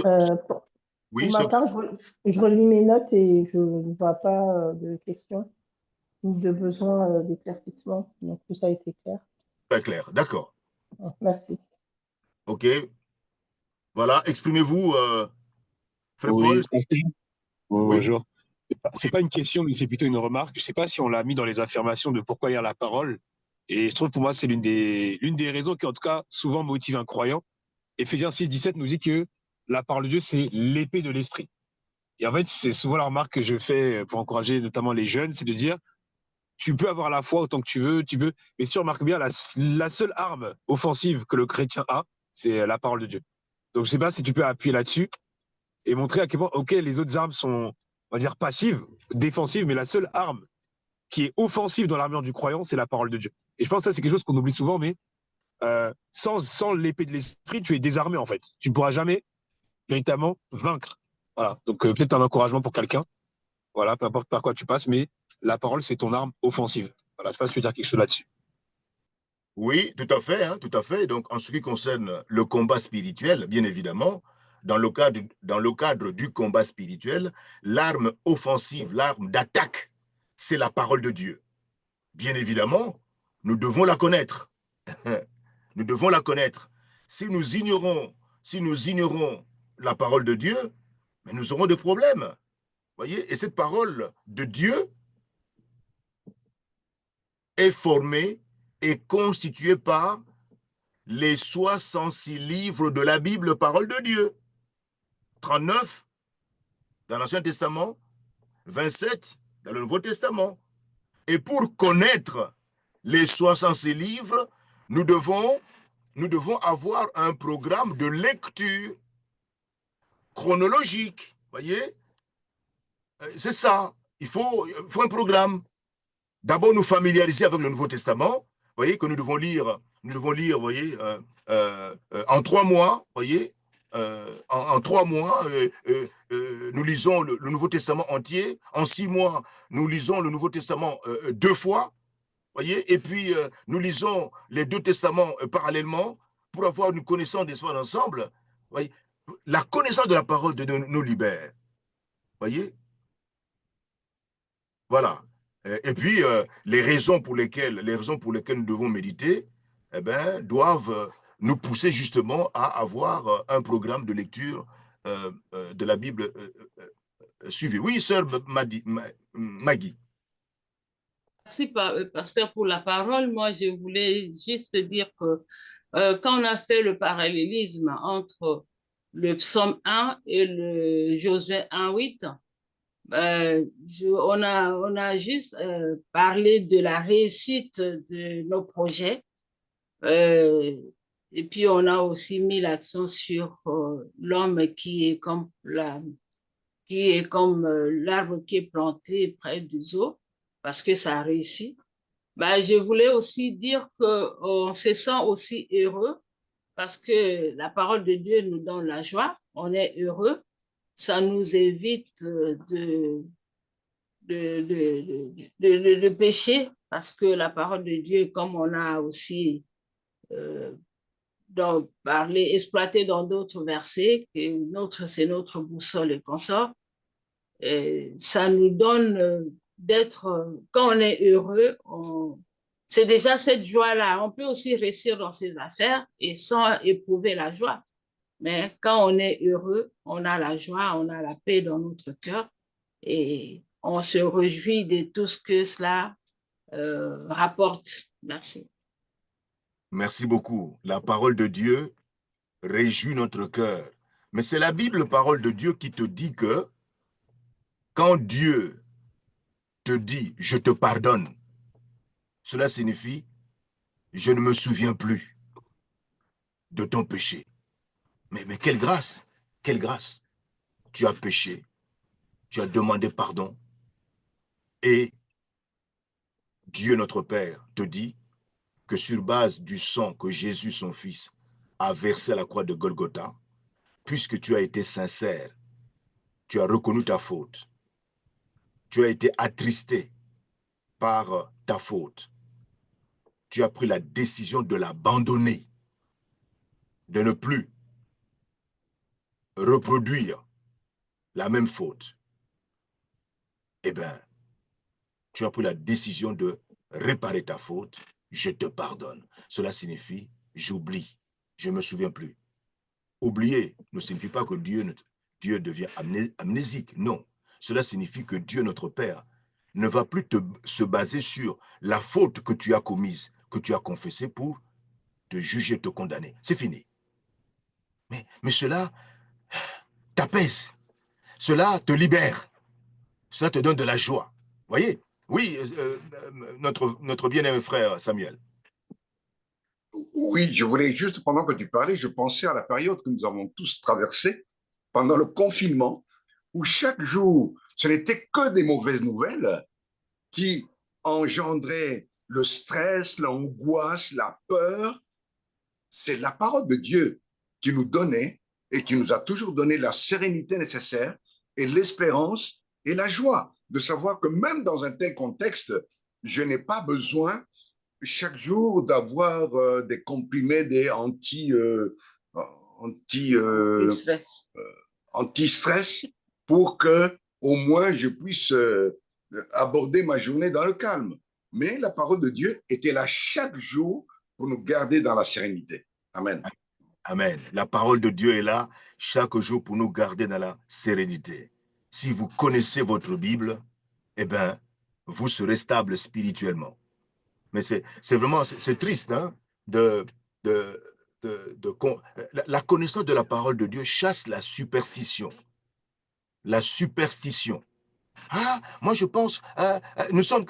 Oui, ma part, je relis mes notes et je ne vois pas de questions ni de besoin d'éclaircissement. Donc, tout ça a été clair. très clair. D'accord. Merci. OK. Voilà, exprimez-vous, Frère Oui, Paul. Oui. bonjour. C'est pas une question, mais c'est plutôt une remarque. Je sais pas si on l'a mis dans les affirmations de pourquoi lire la parole. Et je trouve pour moi, c'est l'une des raisons qui, en tout cas, souvent motive un croyant. Éphésiens 6, 17 nous dit que la parole de Dieu, c'est l'épée de l'esprit. Et en fait, c'est souvent la remarque que je fais pour encourager notamment les jeunes, c'est de dire, tu peux avoir la foi autant que tu veux, mais si tu remarques bien, la seule arme offensive que le chrétien a, c'est la parole de Dieu. Donc, je sais pas si tu peux appuyer là-dessus et montrer à quel point, ok, les autres armes sont, on va dire, passives, défensives, mais la seule arme qui est offensive dans l'armure du croyant, c'est la parole de Dieu. Et je pense que ça, c'est quelque chose qu'on oublie souvent, mais sans l'épée de l'esprit, tu es désarmé, en fait. Tu ne pourras jamais véritablement vaincre. Voilà. Donc, peut-être un encouragement pour quelqu'un. Voilà, peu importe par quoi tu passes, mais la parole, c'est ton arme offensive. Voilà, je sais pas si tu veux dire quelque chose là-dessus. Oui, tout à fait, hein, tout à fait. Donc, en ce qui concerne le combat spirituel, bien évidemment, dans le cadre du combat spirituel, l'arme offensive, l'arme d'attaque, c'est la parole de Dieu. Bien évidemment, nous devons la connaître. Nous devons la connaître. Si nous ignorons la parole de Dieu, mais nous aurons des problèmes. Voyez, et cette parole de Dieu est formée et constituée par les 66 livres de la Bible, parole de Dieu. 39 dans l'Ancien Testament, 27 dans le Nouveau Testament. Et pour connaître les 66 livres, nous devons avoir un programme de lecture chronologique. Voyez, c'est ça. Il faut un programme. D'abord, nous familiariser avec le Nouveau Testament. Voyez que nous devons lire, voyez, en 3 mois. Voyez, en 3 mois, nous lisons le Nouveau Testament entier. En 6 mois, nous lisons le Nouveau Testament 2 fois. Voyez, et puis nous lisons les 2 testaments parallèlement pour avoir une connaissance des soins ensemble. Voyez, la connaissance de la parole de Dieu nous libère. Voyez, voilà. Et puis, les raisons pour lesquelles nous devons méditer, eh ben, doivent nous pousser justement à avoir un programme de lecture de la Bible suivi. Oui, sœur Maggie. Merci, pasteur, pour la parole. Moi, je voulais juste dire que quand on a fait le parallélisme entre le psaume 1 et le Josué 1:8, on a juste parlé de la réussite de nos projets. Et puis, on a aussi mis l'accent sur l'homme qui est comme l'arbre qui est planté près des eaux, parce que ça a réussi. Ben, je voulais aussi dire qu'on se sent aussi heureux parce que la parole de Dieu nous donne la joie. On est heureux. Ça nous évite de péché, parce que la parole de Dieu, comme on a aussi exploité dans d'autres versets, c'est notre boussole et consort, et ça nous donne d'être, quand on est heureux, c'est déjà cette joie-là. On peut aussi réussir dans ses affaires et sans éprouver la joie. Mais quand on est heureux, on a la joie, on a la paix dans notre cœur et on se réjouit de tout ce que cela rapporte. Merci. Merci beaucoup. La parole de Dieu réjouit notre cœur. Mais c'est la Bible, parole de Dieu, qui te dit que quand Dieu te dit « je te pardonne », cela signifie « je ne me souviens plus de ton péché ». Mais quelle grâce, quelle grâce. Tu as péché, tu as demandé pardon et Dieu notre Père te dit que sur base du sang que Jésus, son Fils, a versé à la croix de Golgotha, puisque tu as été sincère, tu as reconnu ta faute, tu as été attristé par ta faute, tu as pris la décision de l'abandonner, de ne plus reproduire la même faute. Eh bien, tu as pris la décision de réparer ta faute, je te pardonne. Cela signifie, j'oublie, je ne me souviens plus. Oublier ne signifie pas que Dieu devient amnésique, non. Cela signifie que Dieu, notre Père, ne va plus se baser sur la faute que tu as commise, que tu as confessée pour te juger, te condamner. C'est fini. Mais cela t'apaise, cela te libère, cela te donne de la joie. Voyez? Oui, notre bien-aimé frère Samuel. Oui, je voulais juste, pendant que tu parlais, je pensais à la période que nous avons tous traversée pendant le confinement, où chaque jour, ce n'était que des mauvaises nouvelles qui engendraient le stress, l'angoisse, la peur. C'est la parole de Dieu qui nous donnait et qui nous a toujours donné la sérénité nécessaire et l'espérance et la joie de savoir que même dans un tel contexte, je n'ai pas besoin chaque jour d'avoir des comprimés, des anti, Stress. anti-stress pour que au moins je puisse aborder ma journée dans le calme. Mais la parole de Dieu était là chaque jour pour nous garder dans la sérénité. Amen. Amen. La parole de Dieu est là chaque jour pour nous garder dans la sérénité. Si vous connaissez votre Bible, eh bien, vous serez stable spirituellement. Mais c'est vraiment, c'est triste, hein, la connaissance de la parole de Dieu chasse la superstition. La superstition. Ah, moi je pense, nous sommes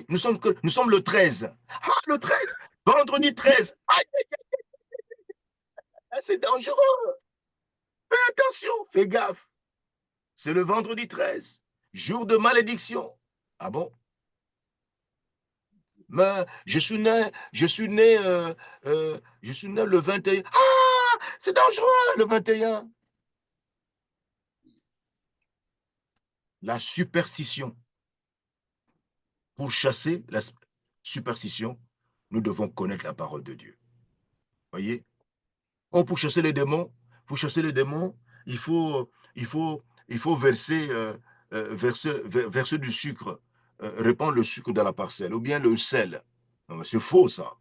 le 13. Ah, le 13, vendredi 13. Ah, c'est dangereux. Fais attention, fais gaffe. C'est le vendredi 13, jour de malédiction. Ah bon? Mais je suis né le 21. Ah, c'est dangereux, le 21. La superstition. Pour chasser la superstition, nous devons connaître la parole de Dieu. Voyez? Oh, pour chasser les démons, il faut verser, verser du sucre, répandre le sucre dans la parcelle, ou bien le sel. Non, mais c'est faux, ça.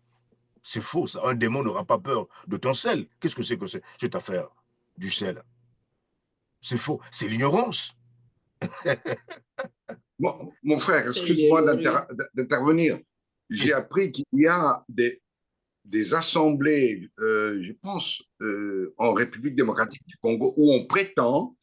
C'est faux, ça. Un démon n'aura pas peur de ton sel. Qu'est-ce que c'est que cette affaire du sel? C'est faux. C'est l'ignorance. Mon frère, excuse-moi d'intervenir. J'ai appris qu'il y a des assemblées, je pense, en République démocratique du Congo, où on prétend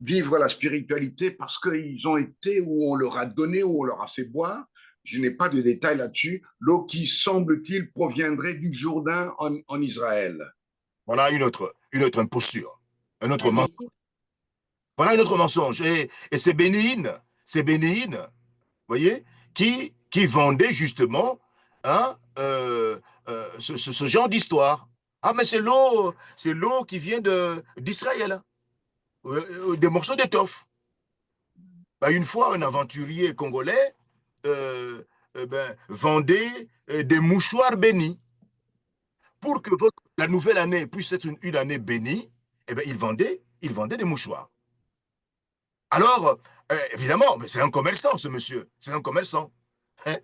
vivre la spiritualité parce qu'ils ont été, où on leur a donné, où on leur a fait boire. Je n'ai pas de détails là-dessus. L'eau qui, semble-t-il, proviendrait du Jourdain en Israël. Voilà une autre imposture, un autre mensonge. Voilà un autre mensonge. Et c'est Bénéine, voyez, qui vendait justement, hein, ce genre d'histoire. Ah, mais c'est l'eau qui vient d'Israël, des morceaux d'étoffe. Bah, une fois, un aventurier congolais vendait des mouchoirs bénis. Pour que la nouvelle année puisse être une année bénie, eh bien, il vendait des mouchoirs. Alors, évidemment, mais c'est un commerçant, ce monsieur. C'est un commerçant. Hein.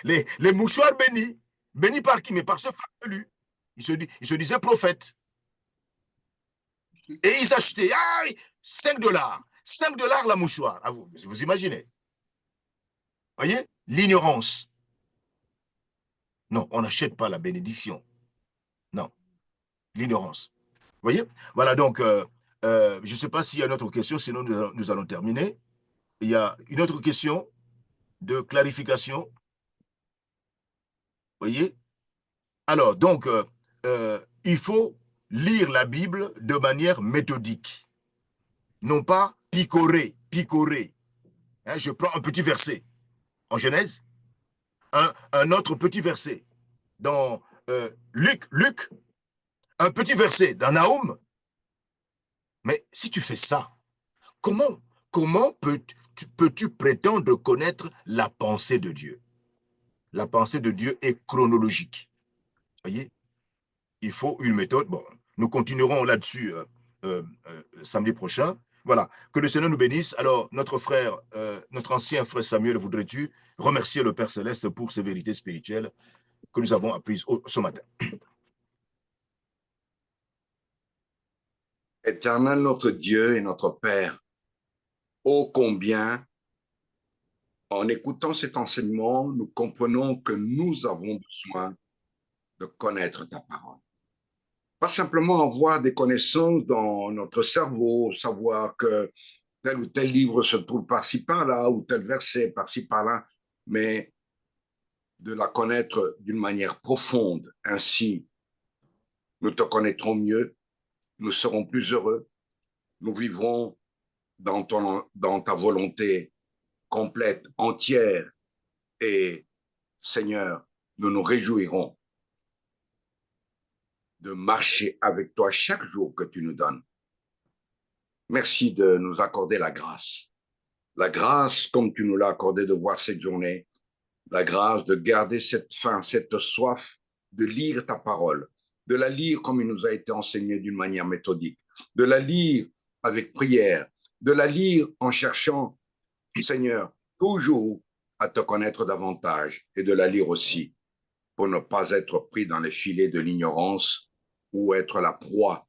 Les mouchoirs bénis. Bénis par qui? Mais par ce farfelu. Il se disait prophète. Et il s'achetait 5 $. 5 $ la mouchoir. Ah, vous imaginez? Voyez? L'ignorance. Non, on n'achète pas la bénédiction. Non, l'ignorance. Vous voyez? Voilà, donc, je ne sais pas s'il y a une autre question, sinon nous allons terminer. Il y a une autre question de clarification. Vous voyez? Alors, donc, il faut lire la Bible de manière méthodique. Non pas picorer. Hein, je prends un petit verset en Genèse, un autre petit verset dans Luc, un petit verset dans Naoum. Mais si tu fais ça, comment peux-tu prétendre connaître la pensée de Dieu? La pensée de Dieu est chronologique. Voyez? Il faut une méthode. Bon, nous continuerons là-dessus samedi prochain. Voilà. Que le Seigneur nous bénisse. Alors, notre frère, notre ancien frère Samuel, voudrais-tu remercier le Père Céleste pour ces vérités spirituelles que nous avons apprises ce matin? Éternel notre Dieu et notre Père, ô combien, en écoutant cet enseignement, nous comprenons que nous avons besoin de connaître ta parole. Pas simplement avoir des connaissances dans notre cerveau, savoir que tel ou tel livre se trouve par-ci par-là, ou tel verset par-ci par-là, mais de la connaître d'une manière profonde. Ainsi, nous te connaîtrons mieux, nous serons plus heureux, nous vivrons dans ta volonté complète, entière, et Seigneur, nous nous réjouirons de marcher avec toi chaque jour que tu nous donnes. Merci de nous accorder la grâce. La grâce, comme tu nous l'as accordé de voir cette journée, la grâce de garder cette faim, cette soif, de lire ta parole, de la lire comme il nous a été enseigné d'une manière méthodique, de la lire avec prière, de la lire en cherchant, Seigneur, toujours à te connaître davantage, et de la lire aussi pour ne pas être pris dans les filets de l'ignorance ou être la proie,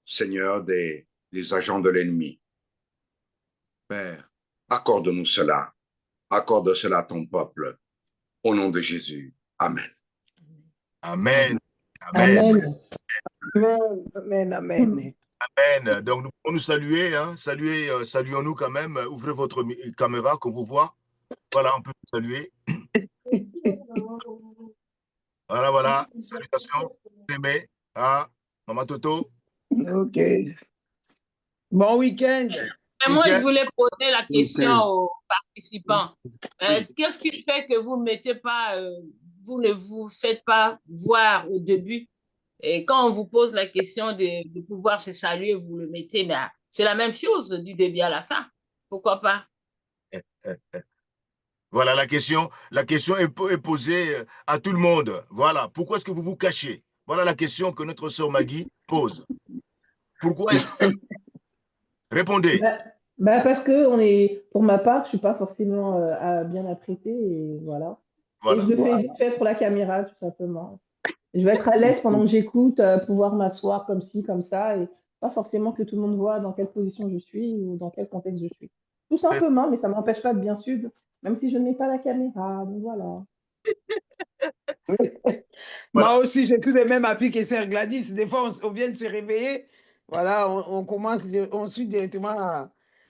Seigneur, des agents de l'ennemi. Père, accorde-nous cela, accorde cela à ton peuple, au nom de Jésus. Amen. Amen. Amen. Amen, amen. Amen. Donc, nous pouvons nous saluer. Hein. Saluons-nous quand même. Ouvrez votre caméra qu'on vous voit. Voilà, on peut vous saluer. Voilà. Salutations. Aimé. Ah, Maman Toto. OK. Bon week-end. Moi, je voulais poser la question aux participants. Qu'est-ce qui fait que vous ne vous faites pas voir au début? Et quand on vous pose la question de pouvoir se saluer, vous le mettez, mais c'est la même chose du début à la fin. Pourquoi pas? Voilà, la question est posée à tout le monde. Voilà, pourquoi est-ce que vous vous cachez? Voilà la question que notre sœur Maggie pose. Pourquoi est-ce que... Répondez. Parce que pour ma part, je ne suis pas forcément bien apprêtée, et voilà. Et je le fais vite fait pour la caméra, tout simplement. Je vais être à l'aise pendant que j'écoute, pouvoir m'asseoir comme ci, comme ça, et pas forcément que tout le monde voit dans quelle position je suis ou dans quel contexte je suis. Tout simplement, mais ça ne m'empêche pas de bien suivre, même si je ne mets pas la caméra. Donc voilà. Moi aussi, j'ai tous les mêmes appuis que Sœur Gladys. Des fois, on vient de se réveiller. Voilà, on commence, on suit directement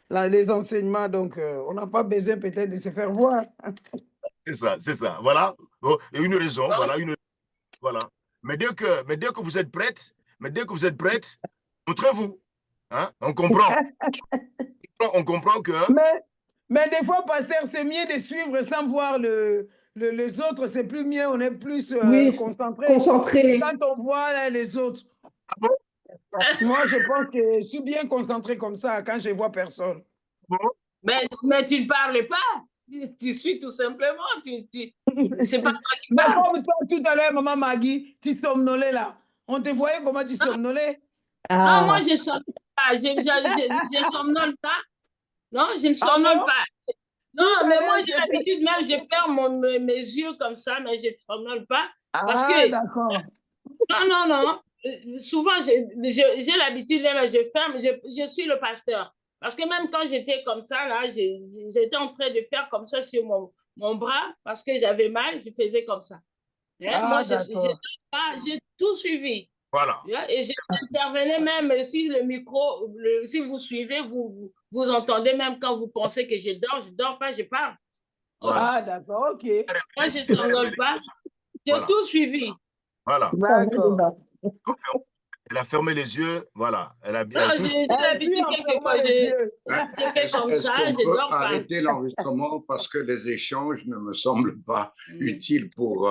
les enseignements. Donc, on n'a pas besoin peut-être de se faire voir. C'est ça. Voilà. Bon, et une raison. Voilà. Mais dès que vous êtes prête, montrez-vous. Hein? On comprend. On comprend que... Mais des fois, pasteur, c'est mieux de suivre sans voir les autres. C'est plus mieux, on est plus concentré. Et quand on voit là, les autres, moi, je pense que je suis bien concentré comme ça quand je ne vois personne. Bon. Mais tu ne parles pas. Tu suis tout simplement. C'est pas toi qui Mais parles. comme toi, tout à l'heure, maman Maggie, tu somnolais là. On te voyait comment tu somnolais. Non, moi, je somnole pas. Je somnole pas. Non, je ne somnole bon? pas. Non, mais moi, j'ai l'habitude, même, je ferme mes yeux comme ça, mais je ne somnole pas. Parce que, d'accord. non. Souvent, j'ai l'habitude, mais je ferme, je suis le pasteur. Parce que même quand j'étais comme ça, là, j'étais en train de faire comme ça sur mon bras, parce que j'avais mal, je faisais comme ça. Moi, j'ai tout suivi. Voilà. Et j'intervenais même si le micro, si vous suivez, vous entendez même quand vous pensez que je dors pas, je parle. Voilà. D'accord, ok. Moi, je ne s'engueule pas. J'ai tout suivi. Voilà. D'accord. Elle a fermé les yeux, voilà. Elle a bien. J'ai l'habitude quelquefois, j'ai fait comme ça, je dors pas. Arrêter l'enregistrement parce que les échanges ne me semblent pas utiles pour